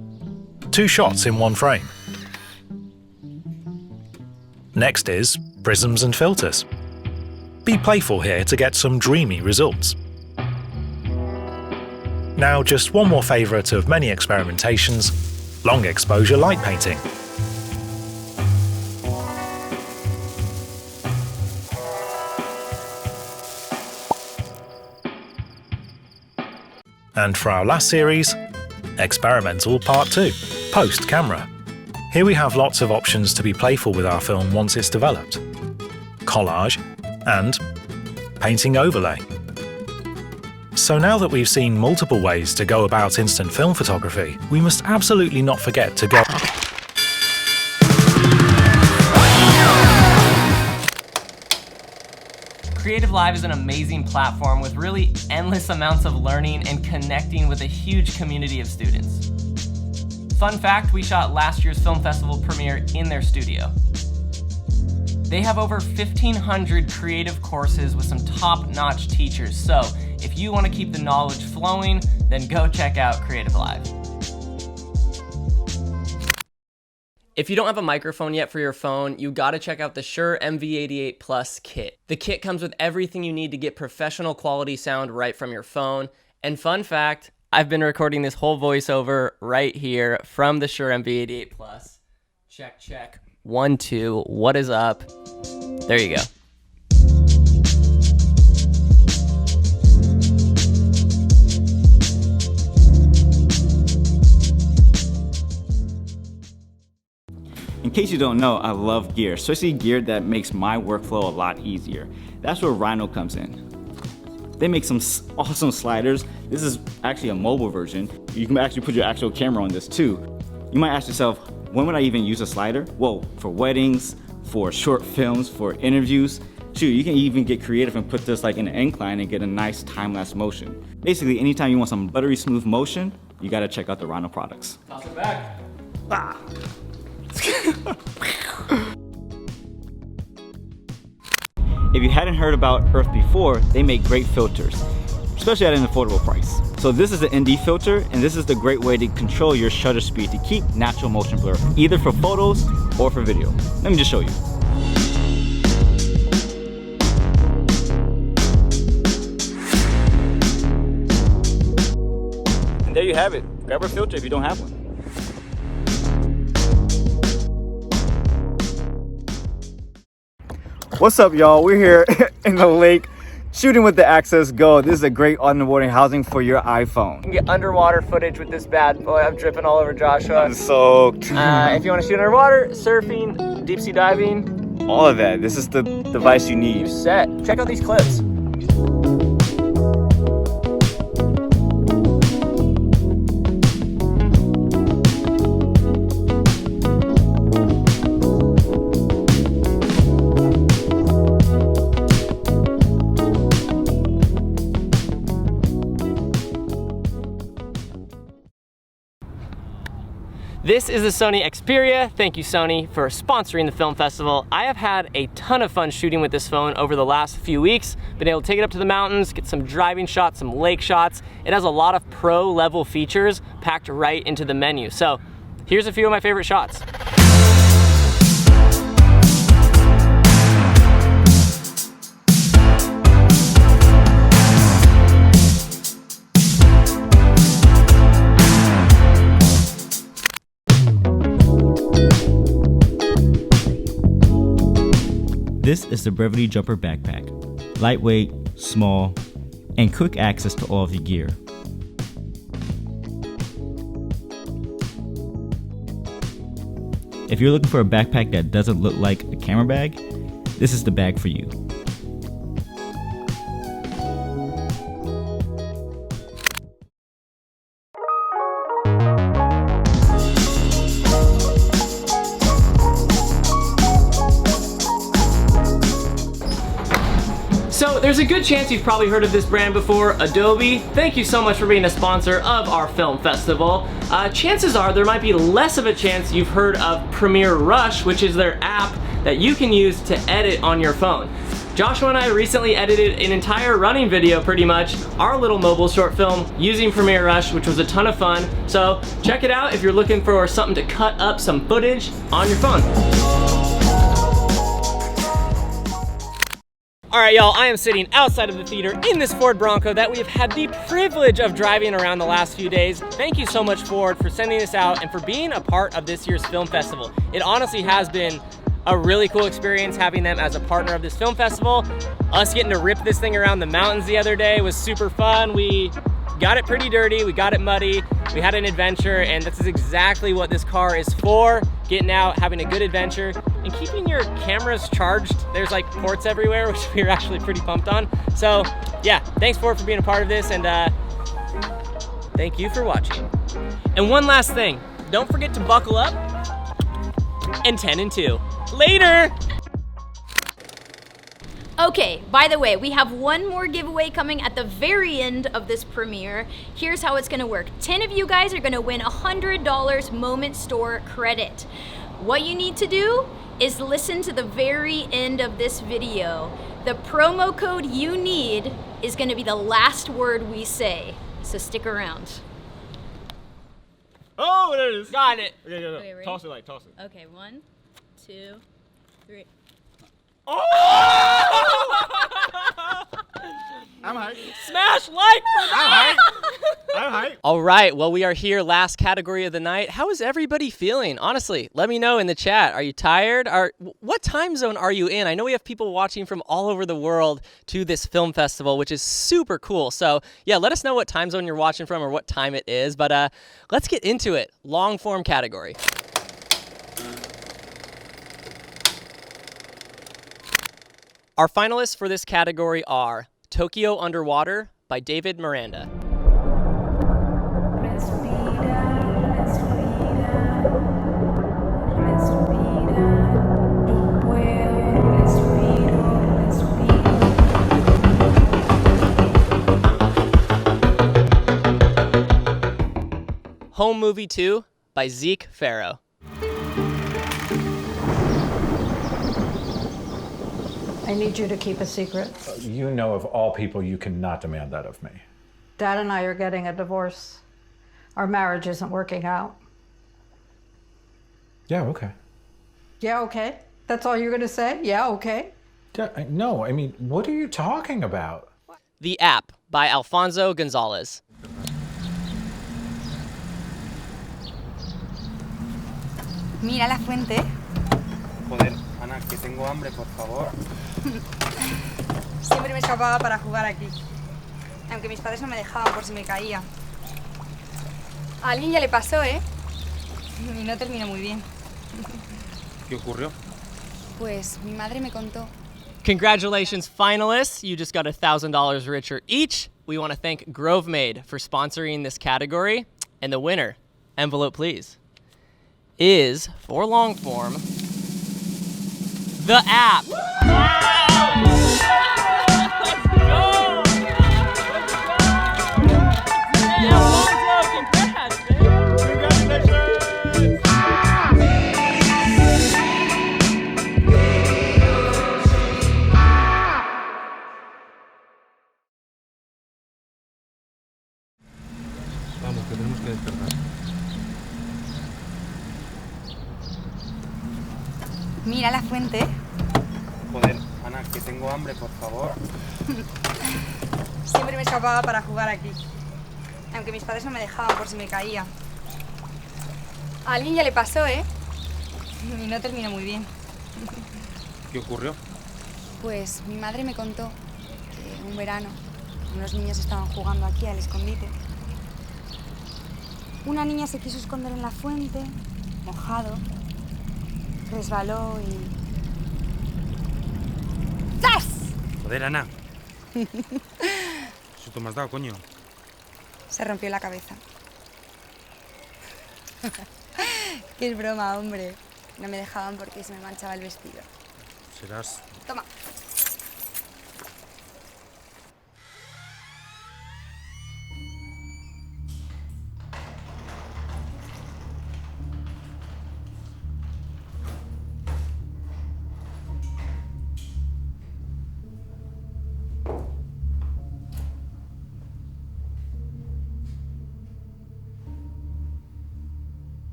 2 shots in one frame. Next is prisms and filters. Be playful here to get some dreamy results. Now just one more favourite of many experimentations, long exposure light painting. And for our last series, experimental part 2, post-camera. Here we have lots of options to be playful with our film once it's developed. Collage and painting overlay. So now that we've seen multiple ways to go about instant film photography, we must absolutely not forget to go. Creative Live is an amazing platform with really endless amounts of learning and connecting with a huge community of students. Fun fact, we shot last year's film festival premiere in their studio. They have over 1,500 creative courses with some top-notch teachers, so if you want to keep the knowledge flowing, then go check out Creative Live. If you don't have a microphone yet for your phone, you gotta check out the Shure MV88 Plus kit. The kit comes with everything you need to get professional quality sound right from your phone. And fun fact, I've been recording this whole voiceover right here from the Shure MV88 Plus. Check, check. 1, 2, what is up? There you go. In case you don't know, I love gear, especially gear that makes my workflow a lot easier. That's where Rhino comes in. They make some awesome sliders. This is actually a mobile version. You can actually put your actual camera on this too. You might ask yourself, when would I even use a slider? Whoa, for weddings, for short films, for interviews. Shoot, you can even get creative and put this like in an incline and get a nice time-lapse motion. Basically, anytime you want some buttery smooth motion, you gotta check out the Rhino products. Toss it back. Ah. If you hadn't heard about Earth before, they make great filters, especially at an affordable price. So this is the ND filter, and this is the great way to control your shutter speed to keep natural motion blur, either for photos or for video. Let me just show you. And there you have it. Grab a filter if you don't have one. What's up, y'all? We're here in the lake shooting with the Access Go. This is a great underwater housing for your iPhone. You can get underwater footage with this bad boy. I'm dripping all over Joshua. I'm soaked. If you want to shoot underwater, surfing, deep sea diving, all of that. This is the device you need. You're set. Check out these clips. This is the Sony Xperia. Thank you, Sony, for sponsoring the film festival. I have had a ton of fun shooting with this phone over the last few weeks. Been able to take it up to the mountains, get some driving shots, some lake shots. It has a lot of pro level features packed right into the menu. So here's a few of my favorite shots. This is the Brevity Jumper Backpack. Lightweight, small, and quick access to all of your gear. If you're looking for a backpack that doesn't look like a camera bag, this is the bag for you. So there's a good chance you've probably heard of this brand before, Adobe. Thank you so much for being a sponsor of our film festival. Chances are there might be less of a chance you've heard of Premiere Rush, which is their app that you can use to edit on your phone. Joshua and I recently edited an entire running video, pretty much, our little mobile short film using Premiere Rush, which was a ton of fun. So check it out if you're looking for something to cut up some footage on your phone. All right, y'all, I am sitting outside of the theater in this Ford Bronco that we've had the privilege of driving around the last few days. Thank you so much, Ford, for sending this out and for being a part of this year's film festival. It honestly has been a really cool experience having them as a partner of this film festival. Us getting to rip this thing around the mountains the other day was super fun. We got it pretty dirty, we got it muddy, we had an adventure, and this is exactly what this car is for. Getting out, having a good adventure, and keeping your cameras charged. There's like ports everywhere, which we were actually pretty pumped on. So yeah, thanks Ford for being a part of this, and thank you for watching. And one last thing, don't forget to buckle up, and 10 and 2. Later! Okay, by the way, we have one more giveaway coming at the very end of this premiere. Here's how it's gonna work. 10 of you guys are gonna win $100 Moment Store credit. What you need to do is listen to the very end of this video. The promo code you need is gonna be the last word we say, so stick around. Oh, there it is. Got it. Okay, ready? Toss it, toss it. Okay, 1, 2, 3. Oh! I'm hyped. Smash like for that! I'm hyped. All right, well, we are here, last category of the night. How is everybody feeling? Honestly, let me know in the chat. Are you tired? What time zone are you in? I know we have people watching from all over the world to this film festival, which is super cool. So yeah, let us know what time zone you're watching from or what time it is. But let's get into it. Long form category. Our finalists for this category are Tokyo Underwater by David Miranda. Home Movie 2 by Zeke Farrow. I need you to keep a secret. You know of all people you cannot demand that of me. Dad and I are getting a divorce. Our marriage isn't working out. Yeah, okay. Yeah, okay? That's all you're gonna say? Yeah, okay? No, I mean, what are you talking about? The App by Alfonso Gonzalez. Mira la fuente. Joder, Ana, que tengo hambre, por favor. Siempre me escapaba para jugar aquí. Aunque mis padres no me dejaban por si me caía. A alguien ya le pasó, ¿eh? Y no terminó muy bien. ¿Qué ocurrió? Pues mi madre me contó. Congratulations, finalists. You just got $1,000 richer each. We want to thank GroveMade for sponsoring this category. And the winner, envelope please, is, for long form, The App. Vamos, que tenemos que despertar. Mira la fuente. Joder, Ana, que tengo hambre, por favor. Siempre me escapaba para jugar aquí. Aunque mis padres no me dejaban por si me caía. A alguien ya le pasó, ¿eh? Y no terminó muy bien. ¿Qué ocurrió? Pues mi madre me contó que un verano unos niños estaban jugando aquí al escondite. Una niña se quiso esconder en la fuente, mojado, resbaló y... ¡zas! Joder, Ana. ¿Susto me has dado, coño? Se rompió la cabeza. Qué broma, hombre. No me dejaban porque se me manchaba el vestido. Serás... Toma.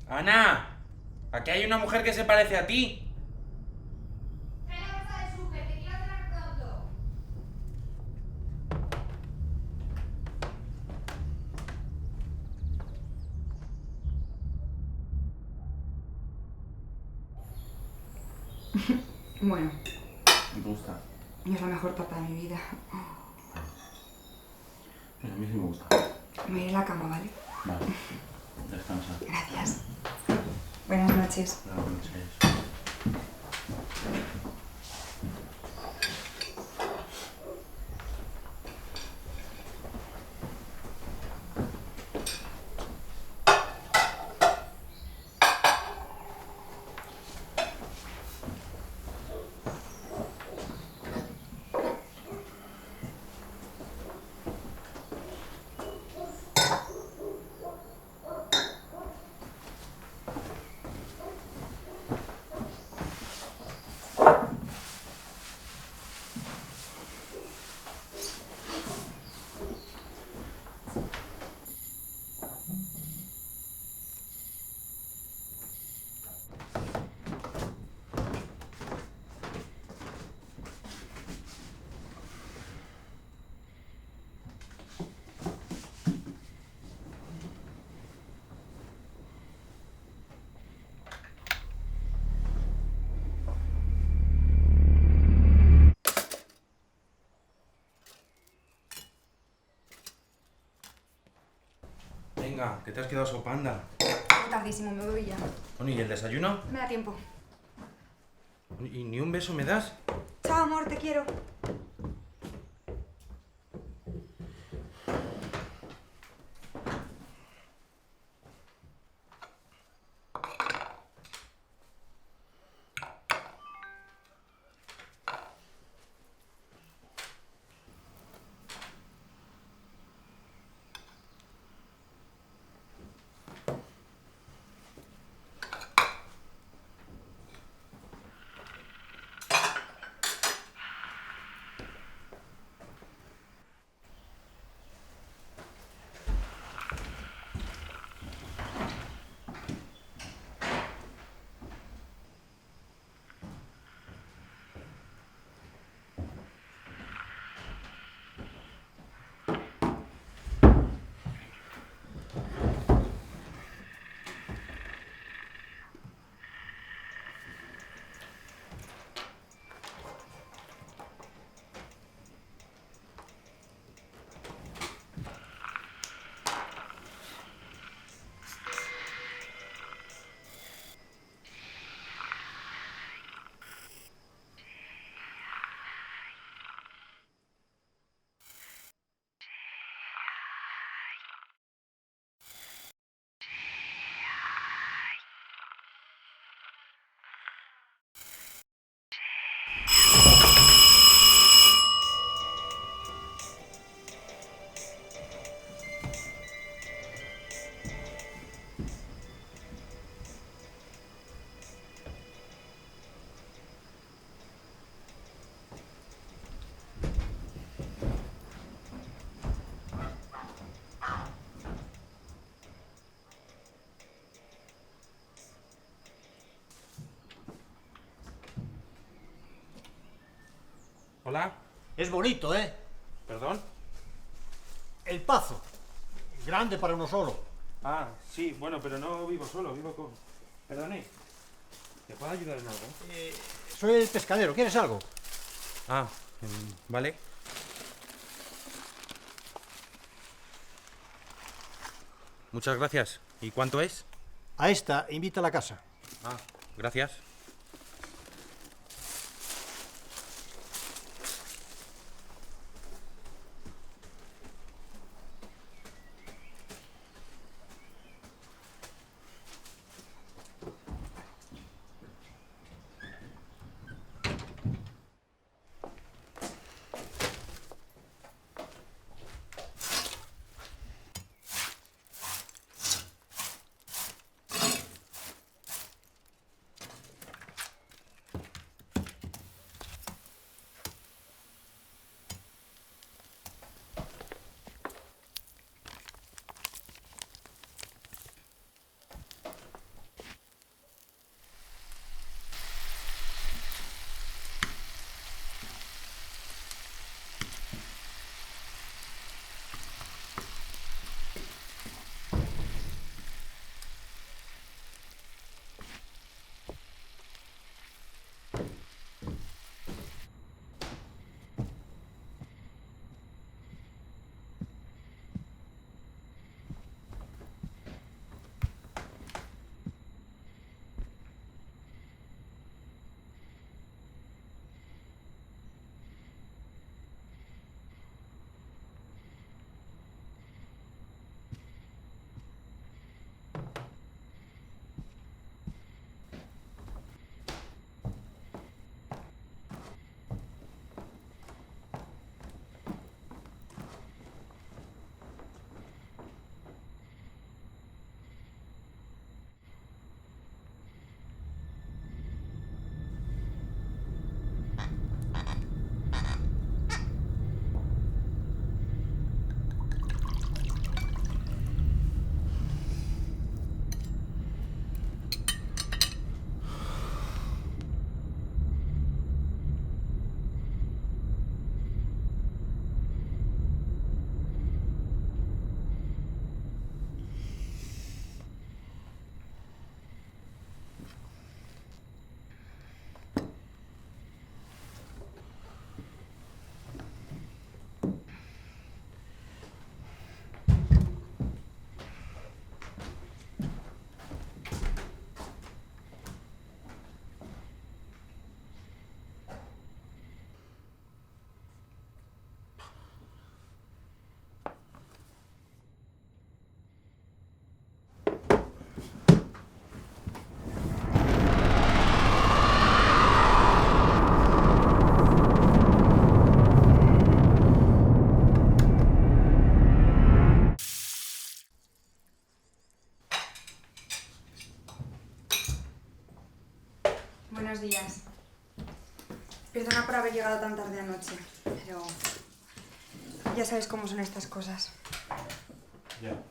Ana, aquí hay una mujer que se parece a ti. Bueno, ¿Me gusta? es la mejor papa de mi vida. Pues a mí sí me gusta. Me iré a la cama, ¿vale? Vale, descansa. Gracias. Buenas noches. Buenas noches. Venga, que te has quedado sopanda. Tardísimo, me voy ya. Bueno, ¿y el desayuno? Me da tiempo. ¿Y ni un beso me das? Chao, amor, te quiero. ¿Hola? Es bonito, ¿eh? ¿Perdón? El Pazo. Grande para uno solo. Ah, sí, bueno, pero no vivo solo, vivo con... Perdone, ¿te puedo ayudar en algo? Soy el pescadero. ¿Quieres algo? Ah, vale. Muchas gracias. ¿Y cuánto es? A esta, invita a la casa. Ah, gracias. haber llegado tan tarde anoche, pero ya sabes cómo son estas cosas. Ya,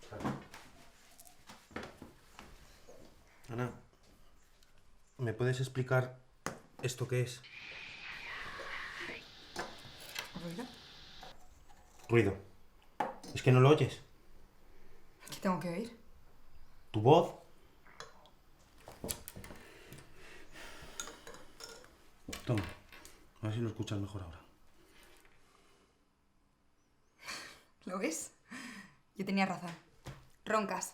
claro. Ana, ¿me puedes explicar esto qué es? ¿Ruido? Ruido. ¿Es que no lo oyes? ¿Qué tengo que oír? ¿Tu voz? Toma, a ver si lo escuchas mejor ahora. ¿Lo ves? Yo tenía razón. Roncas.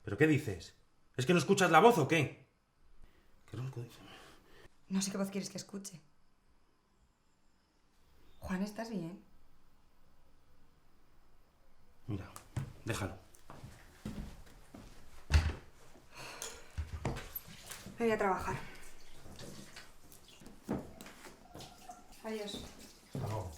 ¿Pero qué dices? ¿Es que no escuchas la voz o qué? ¿Qué ronco dices? No sé qué voz quieres que escuche. Juan, ¿estás bien? Mira, déjalo. Me voy a trabajar. Adiós. Hasta luego.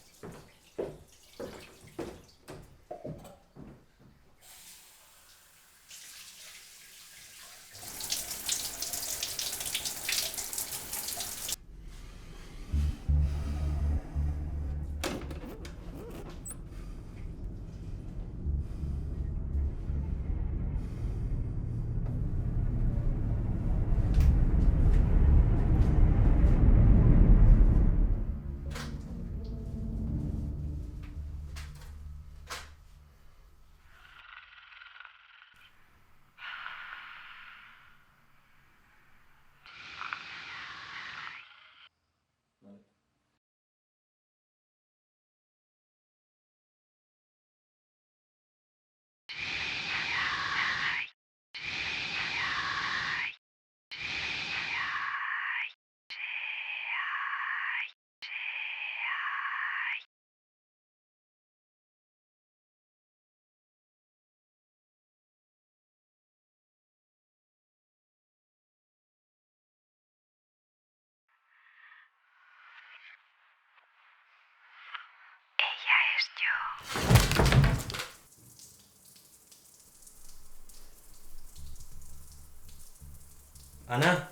Ana.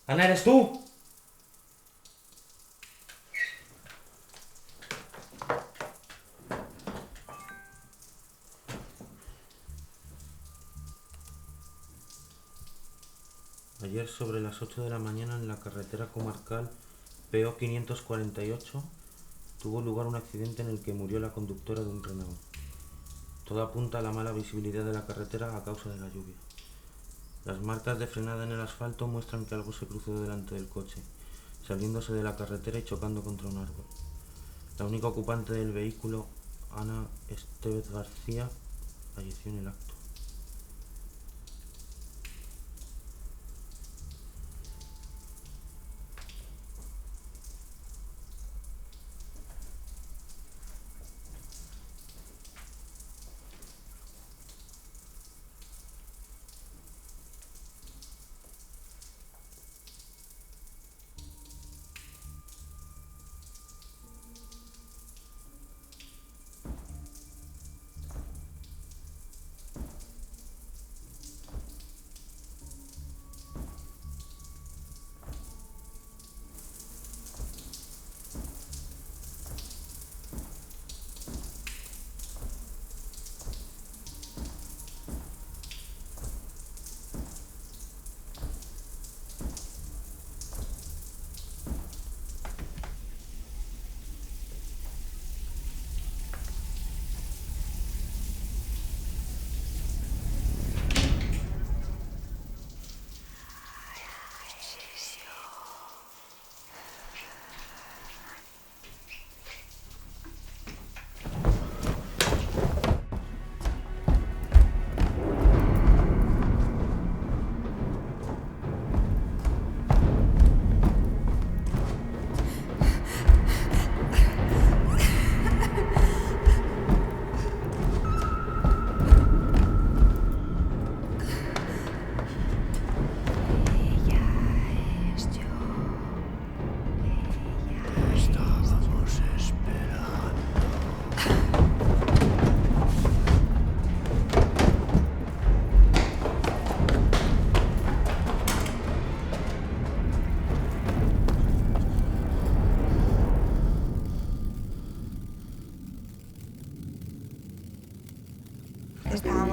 Ana, ¿eres tú? Ayer sobre las 8 de la mañana en la carretera comarcal PO 548 tuvo lugar un accidente en el que murió la conductora de un Renault. Todo apunta a la mala visibilidad de la carretera a causa de la lluvia. Las marcas de frenada en el asfalto muestran que algo se cruzó delante del coche, saliéndose de la carretera y chocando contra un árbol. La única ocupante del vehículo, Ana Estevez García, falleció en el acto.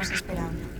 estamos esperando.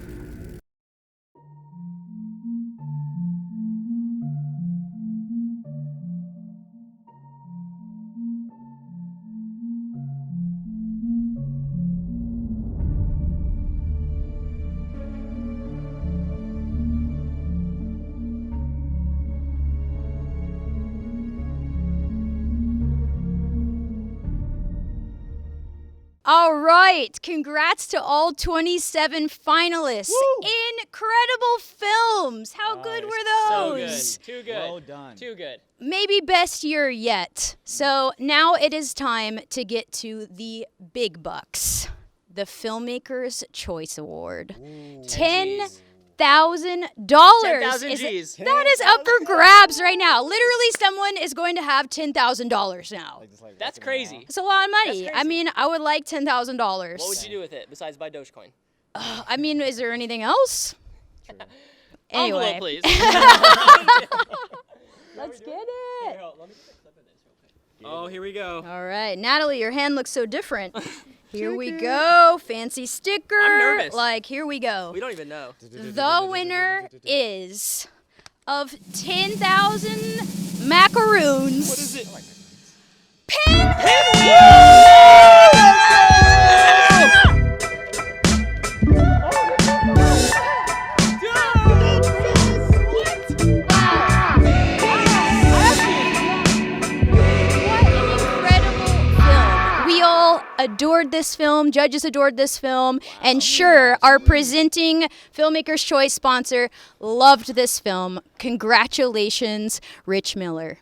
All right, congrats to all 27 finalists. Woo! Incredible films. How good were those? So good. Too good. Well done. Too good. Maybe best year yet. So now it is time to get to the big bucks. The Filmmaker's Choice Award. $10,000. 10,000 G's. That is up for grabs right now. Literally, someone is going to have $10,000 now. That's crazy. It's a lot of money. I mean, I would like $10,000. What would you do with it besides buy Dogecoin? I mean, is there anything else? Anyway. Envelope, please. Let's get it. Oh, here we go. All right, Natalie, your hand looks so different. Here we go. Fancy sticker. I'm nervous. Like, here we go. We don't even know. The winner is of 10,000 macaroons. What is it? Adored this film, judges adored this film, and sure, our presenting Filmmaker's Choice sponsor loved this film. Congratulations, Rich Miller.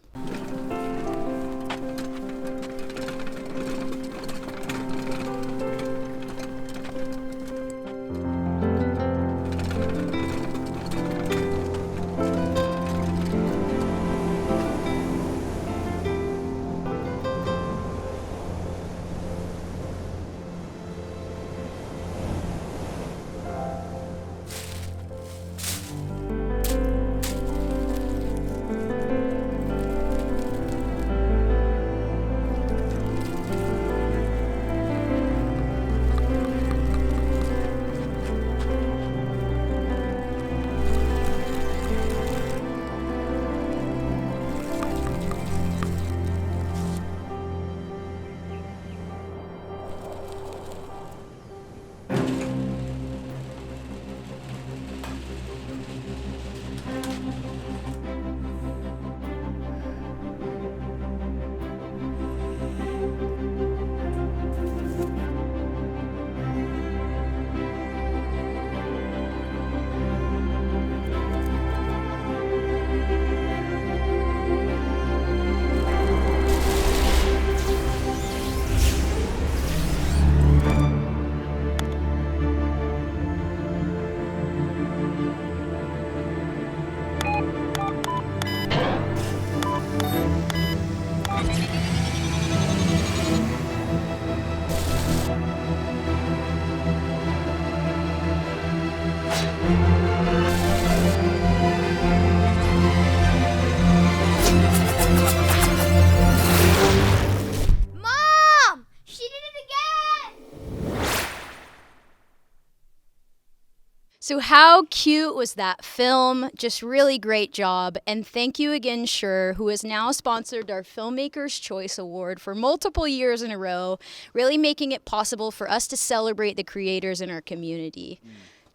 So how cute was that film? Just really great job. And thank you again, Sure, who has now sponsored our Filmmaker's Choice Award for multiple years in a row, really making it possible for us to celebrate the creators in our community.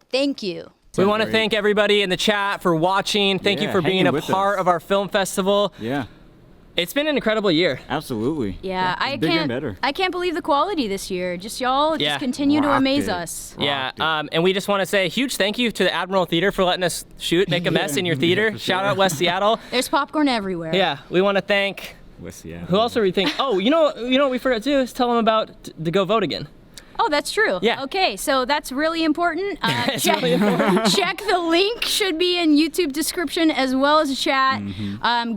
Thank you. We want to thank everybody in the chat for watching. Thank you for being a part of our film festival. Yeah. It's been an incredible year. Absolutely. Yeah, I bigger and better. can't believe the quality this year. Just y'all just continue to amaze us. Yeah, and we just want to say a huge thank you to the Admiral Theater for letting us make a mess in your theater. Shout out West Seattle. There's popcorn everywhere. Yeah, we want to thank West Seattle. Who else are we thinking? Oh, you know what we forgot to do is tell them about to go vote again. Oh, that's true. Yeah. Okay, so that's really important. It's really important. Check the link, should be in YouTube description as well as chat.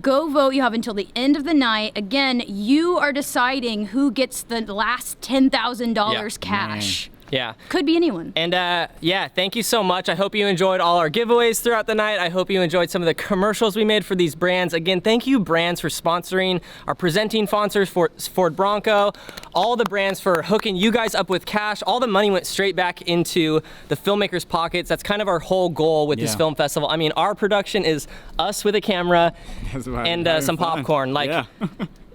Go vote. You have until the end of the night. Again, you are deciding who gets the last $10,000 cash. Yeah. Could be anyone. And yeah, thank you so much. I hope you enjoyed all our giveaways throughout the night. I hope you enjoyed some of the commercials we made for these brands. Again, thank you brands for sponsoring, our presenting sponsors for Ford Bronco, all the brands for hooking you guys up with cash. All the money went straight back into the filmmakers' pockets. That's kind of our whole goal with this film festival. I mean, our production is us with a camera and some popcorn. Like,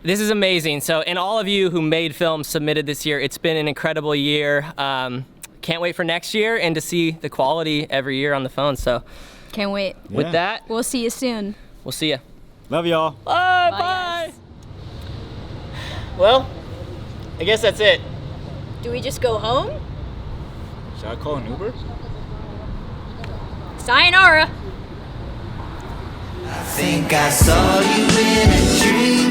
this is amazing. So, and all of you who made films submitted this year, it's been an incredible year. Can't wait for next year and to see the quality every year on the phone. So, can't wait. With that, we'll see you soon. We'll see you. Love y'all. Bye. Bye. Well, I guess that's it. Do we just go home? Should I call an Uber? Sayonara. I think I saw you in a dream.